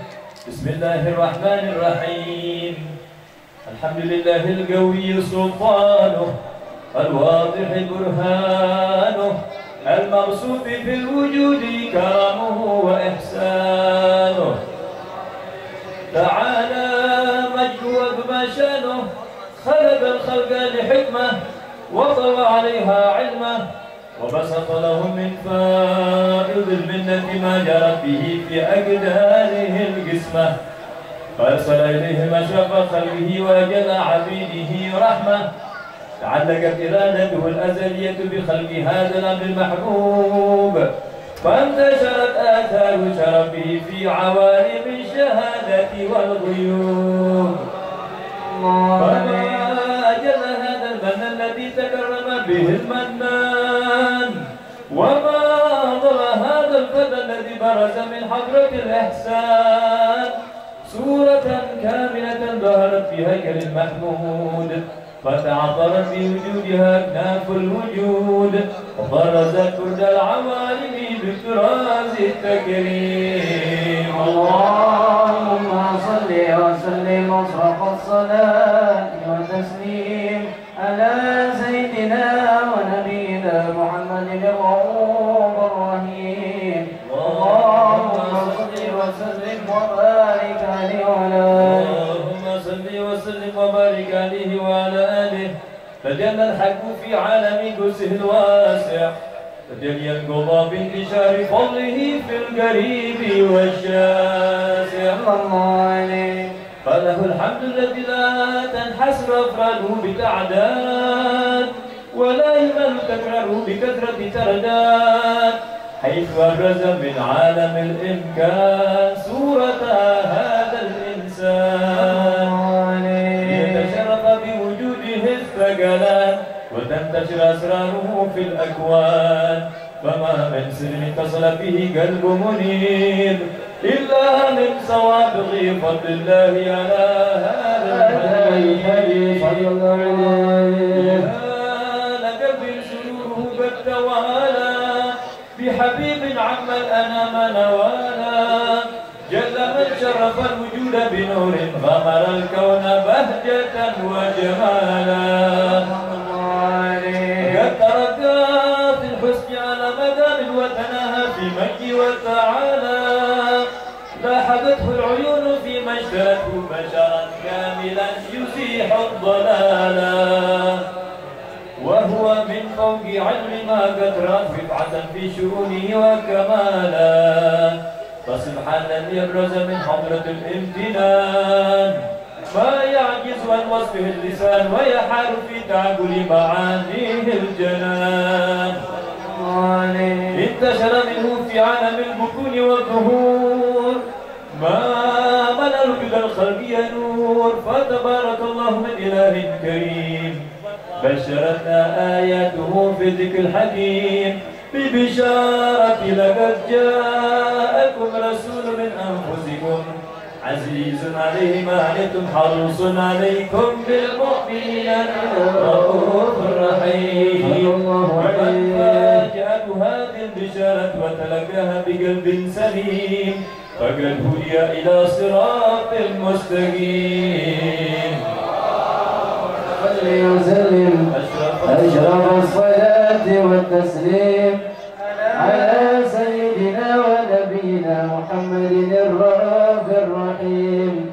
بسم الله الرحمن الرحيم الحمد لله القوي سلطانه الواضح برهانه الموصوف في الوجود كرمه وإحسانه تعالى مجده وما شانه خلق الخلق لحكمة وطوى عليها علمه وبسط لهم من فائض المنة ما جرت به في أقداره القسمة فأرسل إليهم أشرف خلقه وأجل عبيده رحمة تعلقت إرادته الأزلية بخلق هذا الأمر المحبوب فانتشرت آثار شرفه في عوالم الشهادة والغيوب فما أجل هذا المن الذي تكرم به المنان وما أعظم هذا الفتى الذي برز من حضرة الإحسان صورة كاملة ظهرت في هيكل المحمود فتعطرت بوجودها أكناف الوجود وبرزت كل العوالم بطراز التكريم
اللهم صل وسلم وصرف الصلاة والتسليم على سيدنا ونبينا محمد الرؤوف الرحيم اللهم صل وسلم وبارك عليه وعلى
اللهم صل وسلم وبارك عليه وعلى آله فجل الحق في عالم كرسه الواسع فجل القضى بانتشار فضله في القريب والشاسع
الله عليه
فله الحمد الذي لا تنحسر أفراده بتعداد ولا يمل تكراره بكثرة ترداد حيث أبرز من عالم الإمكان صورة هذا الإنسان ليتشرف بوجوده الثقلان وتنتشر أسراره في الأكوان فما من سر اتصل به قلب منيب إلا من سوابغ فضل الله على هذا الحبيب صلى الله عليه وسلم لك بسروره قد توالى بحبيب عم الأنام نوالا جل من شرف الوجود بنور غمر الكون بهجة وجمالا قد تركا في الحسن على مدار وتناهى في مجد وتعالى لاحظته العيون فيما اشترته بشرا كاملا يزيح الضلالا وهو من فوق علم ما قد رأت رفعة في شؤونه وكمالا فسبحان الذي أبرز من حضرة الامتنان ما يعجز عن وصفه اللسان ويحار في تعقل معانيه الجنان انتشر منه في عالم البكون والظهور ما ملأ الوجود الخلقي نور فتبارك الله من إله كريم بشرتنا آياته في ذكر الحكيم ببشارة لقد جاءكم رسول من أنفسكم عزيز عليه ما عنتم حريص عليكم بالمؤمنين رؤوف رحيم فقد هدي إلى صراط مستقيم.
صل وسلم أشرف الصلاة والتسليم على سيدنا ونبينا محمد الرؤوف الرحيم.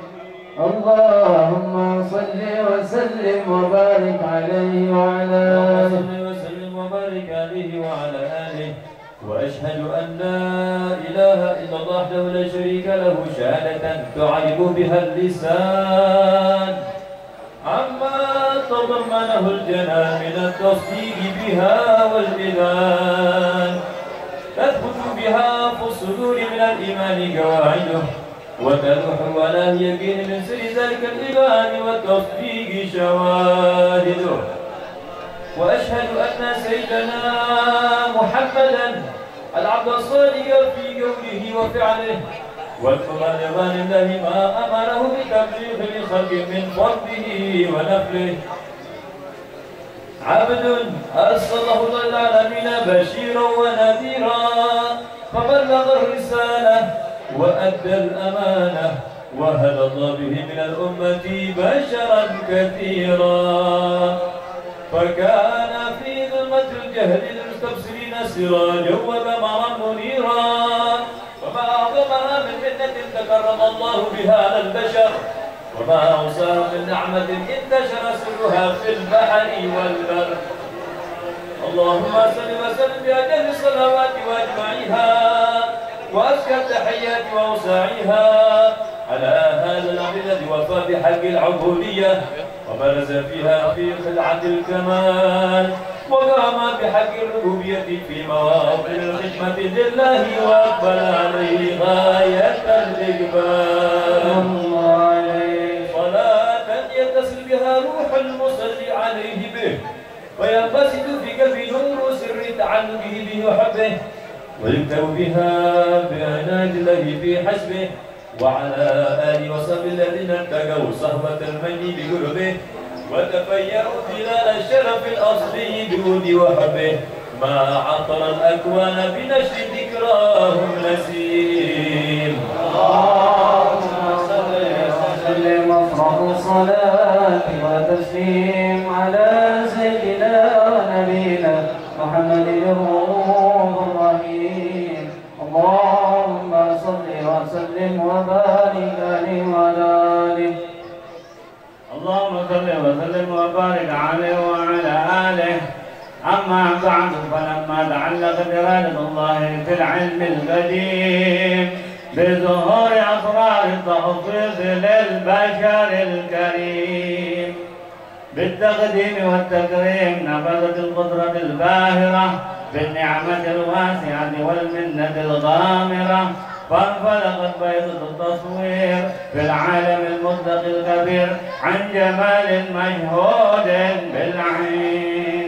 اللهم صل وسلم وبارك عليه وعلى
آله. وأشهد أن لا إله إلا الله وحده لا شريك له شهادة تعرب بها اللسان عما تضمنه الجنان من التصديق بها والإذان، تثبت بها في الصدور من الإيمان قواعده، وتلوح على اليقين من سر ذلك الإيمان والتصديق شواهده. وأشهد أن سيدنا محمدا العبد الصادق في قوله وفعله، والمبلغ لله ما أمره بتبليغ لخلق من فرده ونفله، عبد أرسله للعالمين بشيرا ونذيرا، فبلغ الرسالة وأدى الأمانة، وهدى الله به من الأمة بشرا كثيرا، فكان في ظلمة الجهل للمستبصرين سراجا وقمرا منيرا. وما أعظمها من منة تكرم الله بها على البشر، وما أوصاها من نعمة انتشر سرها في البحر والبر. اللهم صل وسلم بأجل الصلوات وأجمعها وأزكى التحيات وأوساعها على هذا الأمر الذي وفى بحق العبودية وبرز فيها في خلعة الكمال، وقام بحق الربوبية في مواطن الخدمة لله، وأقبل عليه غاية الإقبال. صلاة يتصل بها روح المصلي عليه به، وينبسط في قلب نور سر تعلقه به وحبه، ويكتب بها بعناية الله في حسبه، وعلى آله وصحبه الذين اتقوا صحبة المجد بقربه، وتفيأوا ظلال الشرف الأصلي جود وحبه، ما عطر الأكوان بنشر ذكراهم نسيم.
اللهم صل وسلم أفرح الصلاة والتسليم على سيدنا ونبينا محمد الرؤوف الرحيم. اللهم صل وسلم وبارك عليه وعلى آله.
اللهم صل وسلم وبارك عليه وعلى آله. أما بعد، فلما تعلقت إرادة الله في العلم القديم بظهور أسرار التخصيص للبشر الكريم بالتقديم والتكريم، نفذت القدرة الباهرة بالنعمة الواسعة والمنة الغامرة، فانفلقت بيضة التصوير في العالم المطلق الكبير عن جمال مشهود بالعين،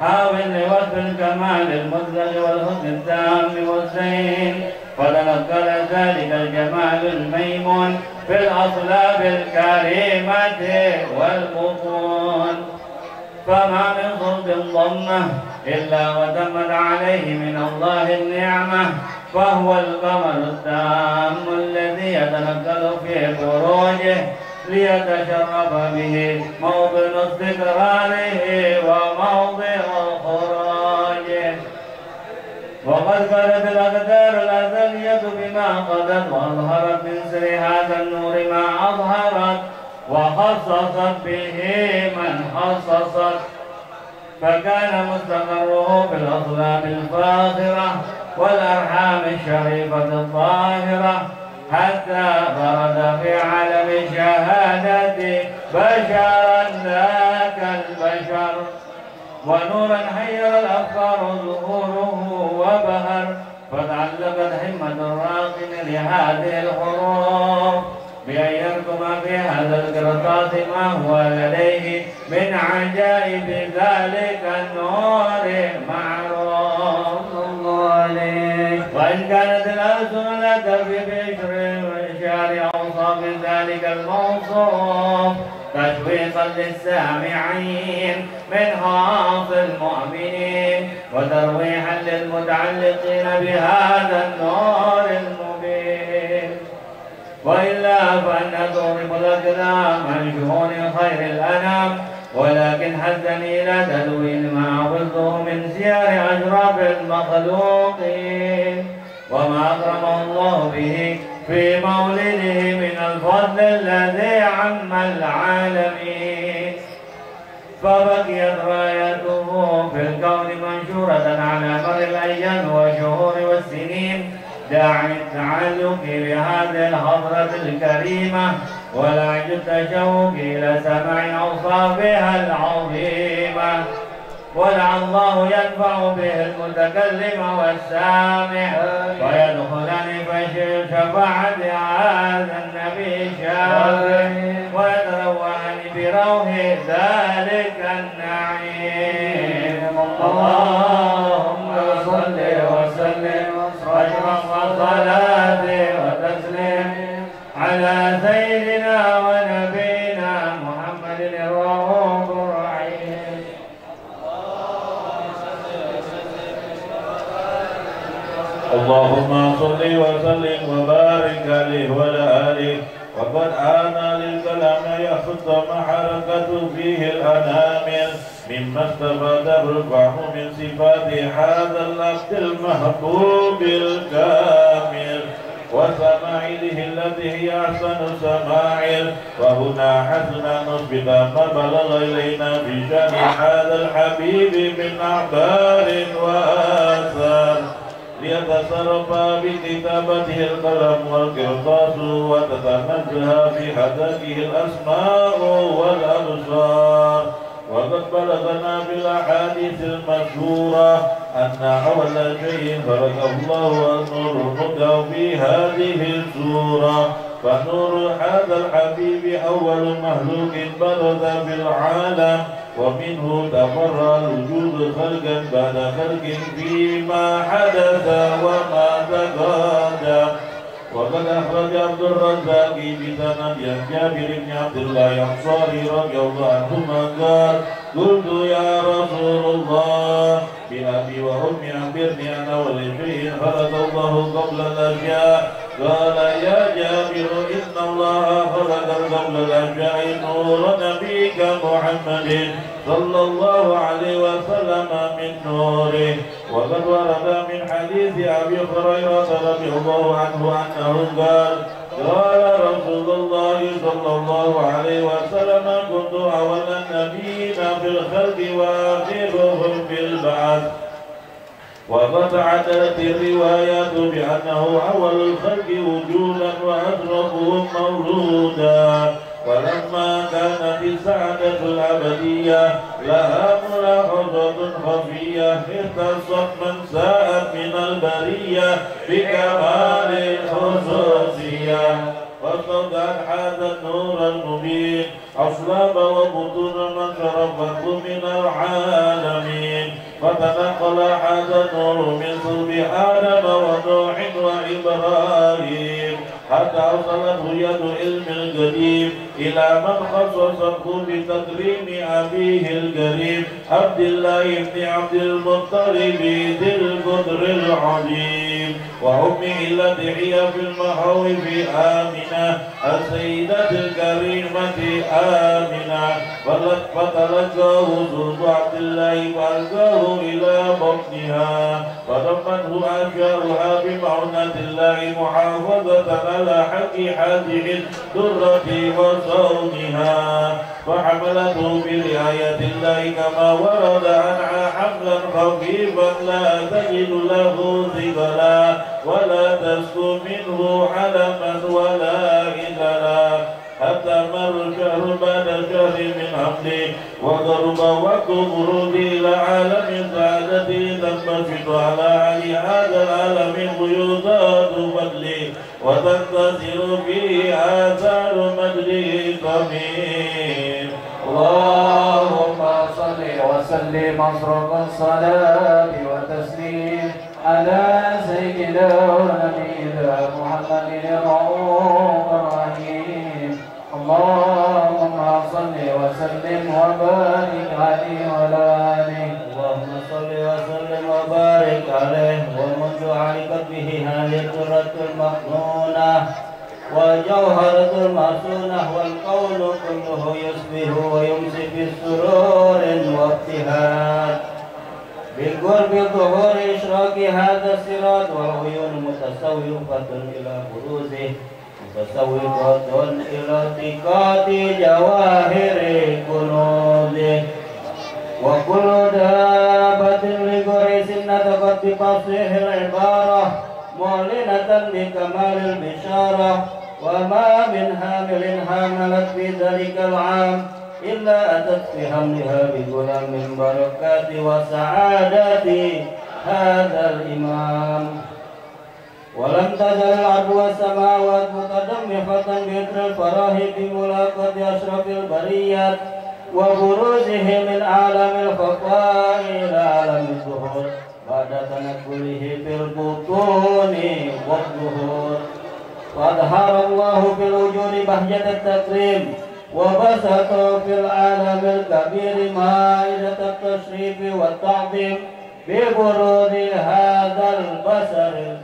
حاول لوصف الكمال المطلق والحسن التام والزين، فتنقل ذلك الجمال الميمون في الأصلاب الكريمة والبطون، فما من صلب ضمه إلا وتمت عليه من الله النعمة، فهو القمر التام الذي يتنقل في فروجه ليتشرف به موطن استقراره وموضع خروجه. وقد قالت الأقدار الأزلية بما قدت، وأظهرت من سر هذا النور ما أظهرت، وخصصت به من خصصت، فكان مستقره في الأصلاب الفاخرة والأرحام الشريفة الطاهرة، حتى برد في عالم الشهادة بشرا ذاك البشر، ونورا حير الأفكار ظهوره وبهر، فتعلقت همة الراقم لهذه الحروف بأن يركم في هذا القرطاس ما هو لديه من عجائب ذلك النور معروف. وإن كانت الألسن لا ترفي بإشعار أوصاف ذلك الموصوف تشويقا للسامعين من خاص المؤمنين، وترويحا للمتعلقين بهذا النور المبين. وإلا فأن تغرب الأقدام عن شؤون خير الأنام ولكن حزني إلى تدوين ما حفظته من سير أشرف المخلوقين وما أكرمه الله به في مولده من الفضل الذي عم العالمين فبقيت رايته في الكون منشورة على مر الأيام والشهور والسنين داعي التعلق بهذه الحضرة الكريمة ولا يجد التشوق إلى سماع أوصافها العظيمة ولعل الله ينفع به المتكلم والسامع ويدخلني في شفاعة هذا النبي الشافع ويتروعني بروح ذلك النعيم اللهم صل وسلم أشرف صلاة وتسليم على سيدنا ونبينا محمد الرؤوف الرحيم
اللهم صل وسلم وبارك عليه وعلى آله وقد آن للكلام يخط ما حركة فيه الأنامل مما استفاده الفهم من صفات هذا العبد المحبوب الكامل وسماعله التي هي أحسن سماعل وهنا حسنا نثبت ما بلغ إلينا في شأن هذا الحبيب من أخبار وآثار ليتصرف بكتابته القلم والقرطاس وتتنزه في حدثه الأسماء والأبصار وقد بلغنا بالأحاديث المشهورة أن أول شيء خلقه الله النور المبدأ في هذه السورة فنور هذا الحبيب أول مخلوق برز في العالم ومنه تفرع الوجود خلقا بعد خلق فيما حدث وما تقدم وقد أخرج عبد الرزاق بسند جابر بن عبد الله الأنصاري رضي الله عنهما قال قلت يا رسول الله بأبي وأمي أخبرني عن أول شيء خلق الله قبل الأشياء قال يا جابر إن الله خلق قبل الأشياء نور نبيك محمد صلى الله عليه وسلم من نوره وقد ورد من حديث أبي هريرة رضي الله عنه أنه قال قال رسول الله صلى الله عليه وسلم كنت أول النبيين في الخلق وآخرهم في البعث وقد عدت الروايات بأنه أول الخلق وجودا وأشرفهم مولودا ولما كانت السعادة الأبدية لها ملاحظة خفية اختصت من ساءت من البرية بكمال الخصوصية واستودعت هذا النور المبين أصلاب وبطون من شرفته من العالمين فتنقل هذا النور من صلب آدم ونوح وإبراهيم حتى وصلته يد علم القديم إلى من خصصته بتكريم أبيه الكريم عبد الله بن عبد المطلب ذي القدر العظيم وأمه التي هي في المخاوف آمنة السيدة الكريمة آمنة فتلقاه زوج عبد الله وألقاه إلى بطنها فضمته أشياؤها بمعونة الله محافظة على حق هذه الدرة وصونها فحملته برعاية الله كما ورد عنها حملا خفيفا لا تجد له ثقلا ولا تسكو منه علما ولا إذلا حتى مر شهر بعد شهر من حمله وضرب وقت خروجه إلى عالم سعادته تنبسط على هذا العالم بيوضات فضله وتنتصر فيه آثار مجده الطمين
اللهم صل وسلم أشرف الصلاة وتسليم على سيدنا ونبينا محمد الرؤوف الرحيم اللهم صل وسلم وبارك عليه وعلى آله
اللهم صل وسلم وبارك عليه ومنذ علقت به هذه الدرة المخنونة
وجوهرة المعصونة والقول كله يصبح ويمسي بالسرور وابتهاج بقرب ظهور إشراق هذا الصراط والعيون متسوقة إلى بروزه متسوقة إلى اتقاء جواهر كنوزه وكل دابة لقريس نطقت بفصيح العبارة معلنة بكمال البشارة وما من حامل حملت في ذلك العام إلا أتت في حملها بغلام من بركات وسعادات هذا الإمام ولم تزل الأرض والسماوات متدمخة بإثر الفرح بملاقاة أشرف البريات وبروزه من عالم الخفاء إلى عالم الظهور بعد تنقله في البطون والظهور فأظهر الله في الوجود بهجة التكريم وبسط في العالم الكبير مائدة التشريف والتعظيم ببروز هذا البشر الكريم.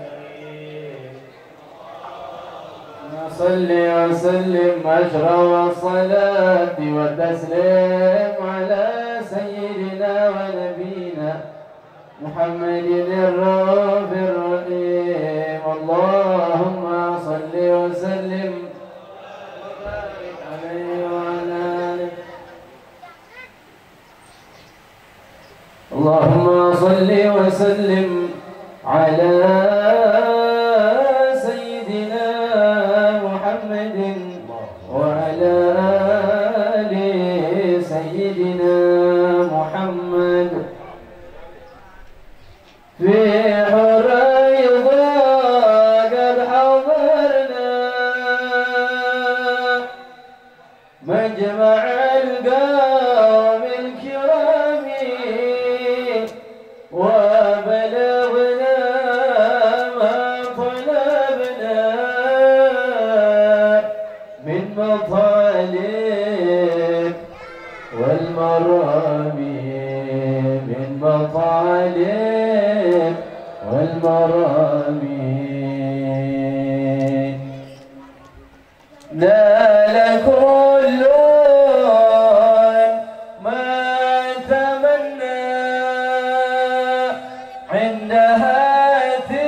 صل وسلم أشرف الصلاة والتسليم على سيدنا ونبينا محمد الرؤوف الرحيم. اللهم صل وسلم وبارك عليه وعلى آله. اللهم صل وسلم على سيدنا محمد وعلى آل سيدنا محمد في حريضة قد حضرنا مجمع القوم الكرام وبلغنا ما طلبنا من مطالب والمرامي من مطالب والمرامي نال كل ما تمنى عند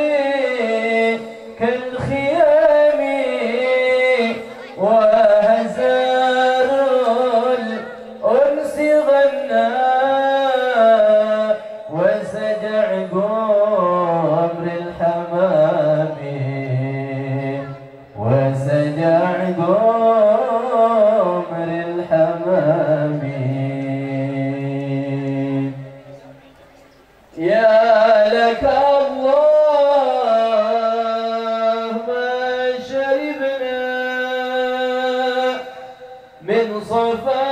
هاتيك الخيام وهزار الأنس غنى وسجع قمر الحمام وسجع قمر الحمام يا لك الله ما شربنا من صفا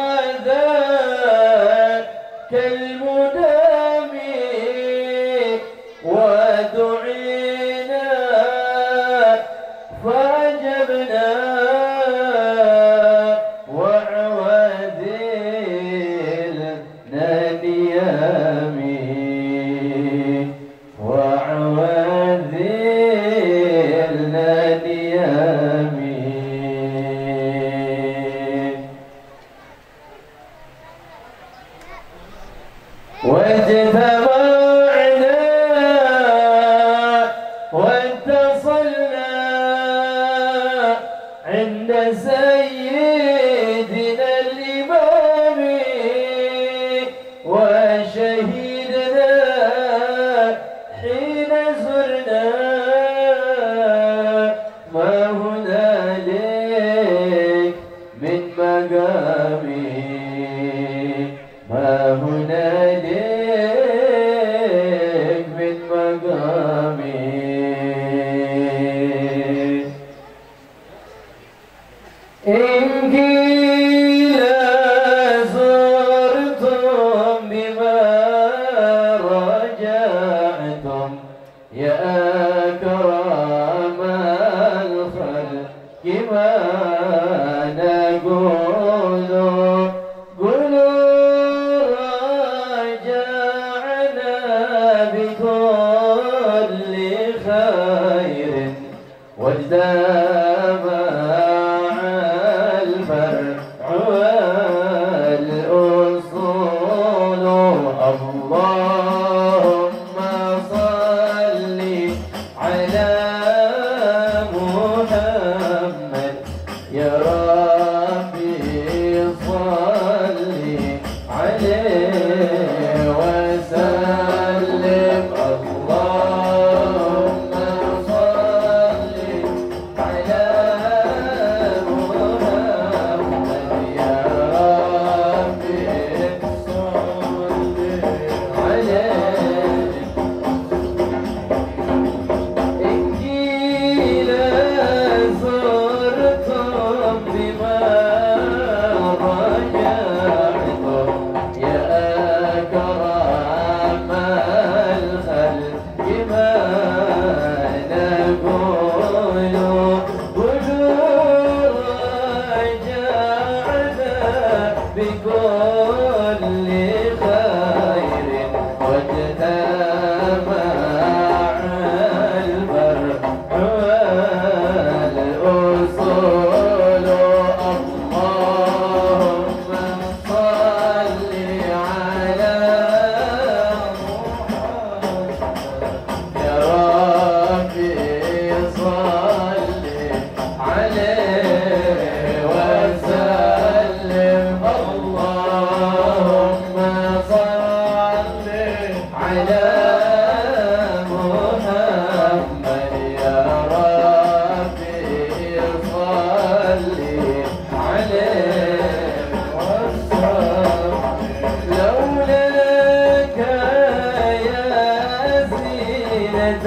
ذاك المدام ودعينا فأجبنا وعوذلنا نيام وعوذلنا نيام واجتمعنا واتصلنا عند سيدنا الإمام وشهدنا حين زرنا ما هنالك من مقام ما هنالك من مقام إن قيل زرتم بما رجعتم يا أكرم الخلق ما نقول قولوا راجعنا بكل خير واجتمعنا
اللهم صل على محمد يا ربي صل عليه وسلم اللهم صل على محمد يا ربي صل عليه إنجيل زرتم بما رجعتم يا أكرم الخلق ما نقول قولوا رجعنا بكل خير واجتمع البر والأصول اللهم صل على محمد يا ربي صل عليه وسلم اللهم صل على محمد يا ربي صل عليه وسلم لولاك يا زينة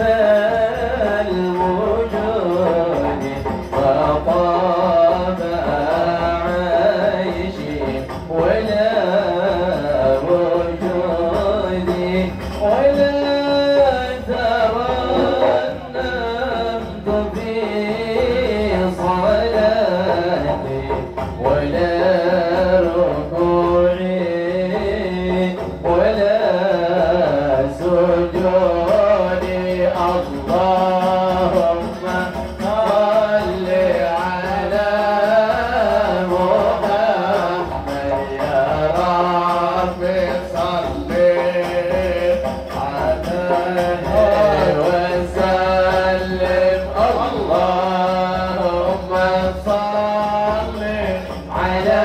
الوجود فطاب عيشي ولا وجودي ولا ترنمت في صلاتي ولا ركوعي ولا سجودي اللهم صل على محمد يا رب صل عليه وسلم اللهم صل على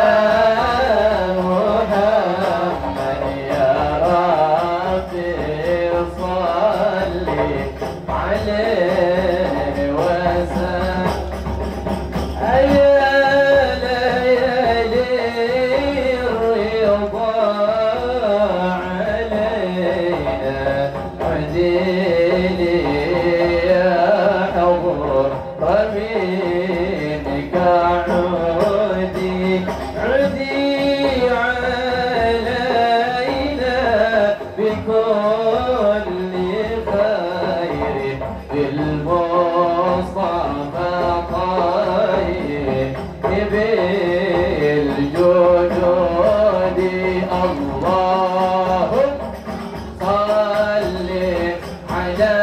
محمد يا رب صل عليه وسلم يا ليالي الرضا علينا عديني يا حضور منك عودي عدي علينا بكل خير بالمصطفى طيب بالجود اللهم صل على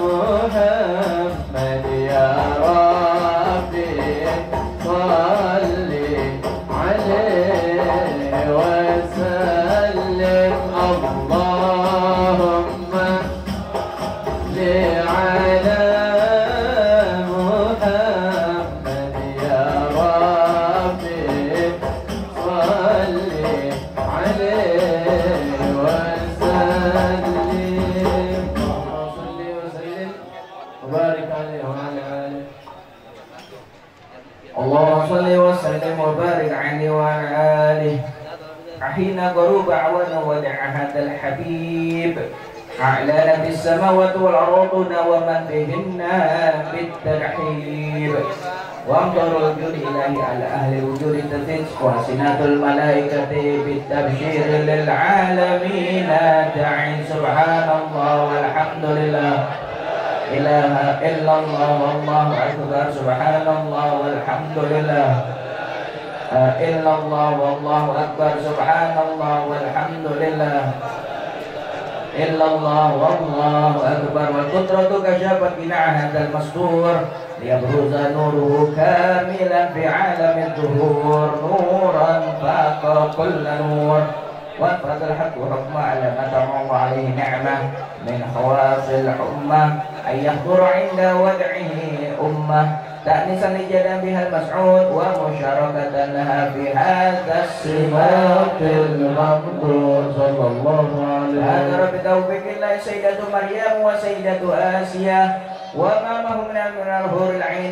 محمد يا ربي صل عليه وسلم اللهم صل على محمد يا ربي صل عليه وسلم صل وسلم وبارك عليه وعلى آله اللهم صل وسلم وبارك عليه وعلى آله حين غروب عوانا ودع هذا الحبيب أعلان في السماوات والأرض ومن بهن بالترحيب وأمطر الوجود إلهي على أهل الوجود تزيد وحسنات الملائكة بالتبشير للعالمين تعين سبحان الله والحمد لله إله إلا الله والله أكبر سبحان الله والحمد لله إلا الله والله أكبر سبحان الله والحمد لله إلا الله والله أكبر والقدرة كشفت قناع هذا المستور ليبرز نوره كاملا في عالم الظهور نورا فاق كل نور وأفرد الحق حكم على ما تمر عليه نعمة من خواص الأمة أن يحضر عند ودعه أمة تأنيسا لجدا بها المسعود ومشاركة لها في هذا الصراط الممدود صلى الله عليه وسلم. هذا بتوفيق الله سيدة مريم وسيدة آسيا وما معهم من الحور العين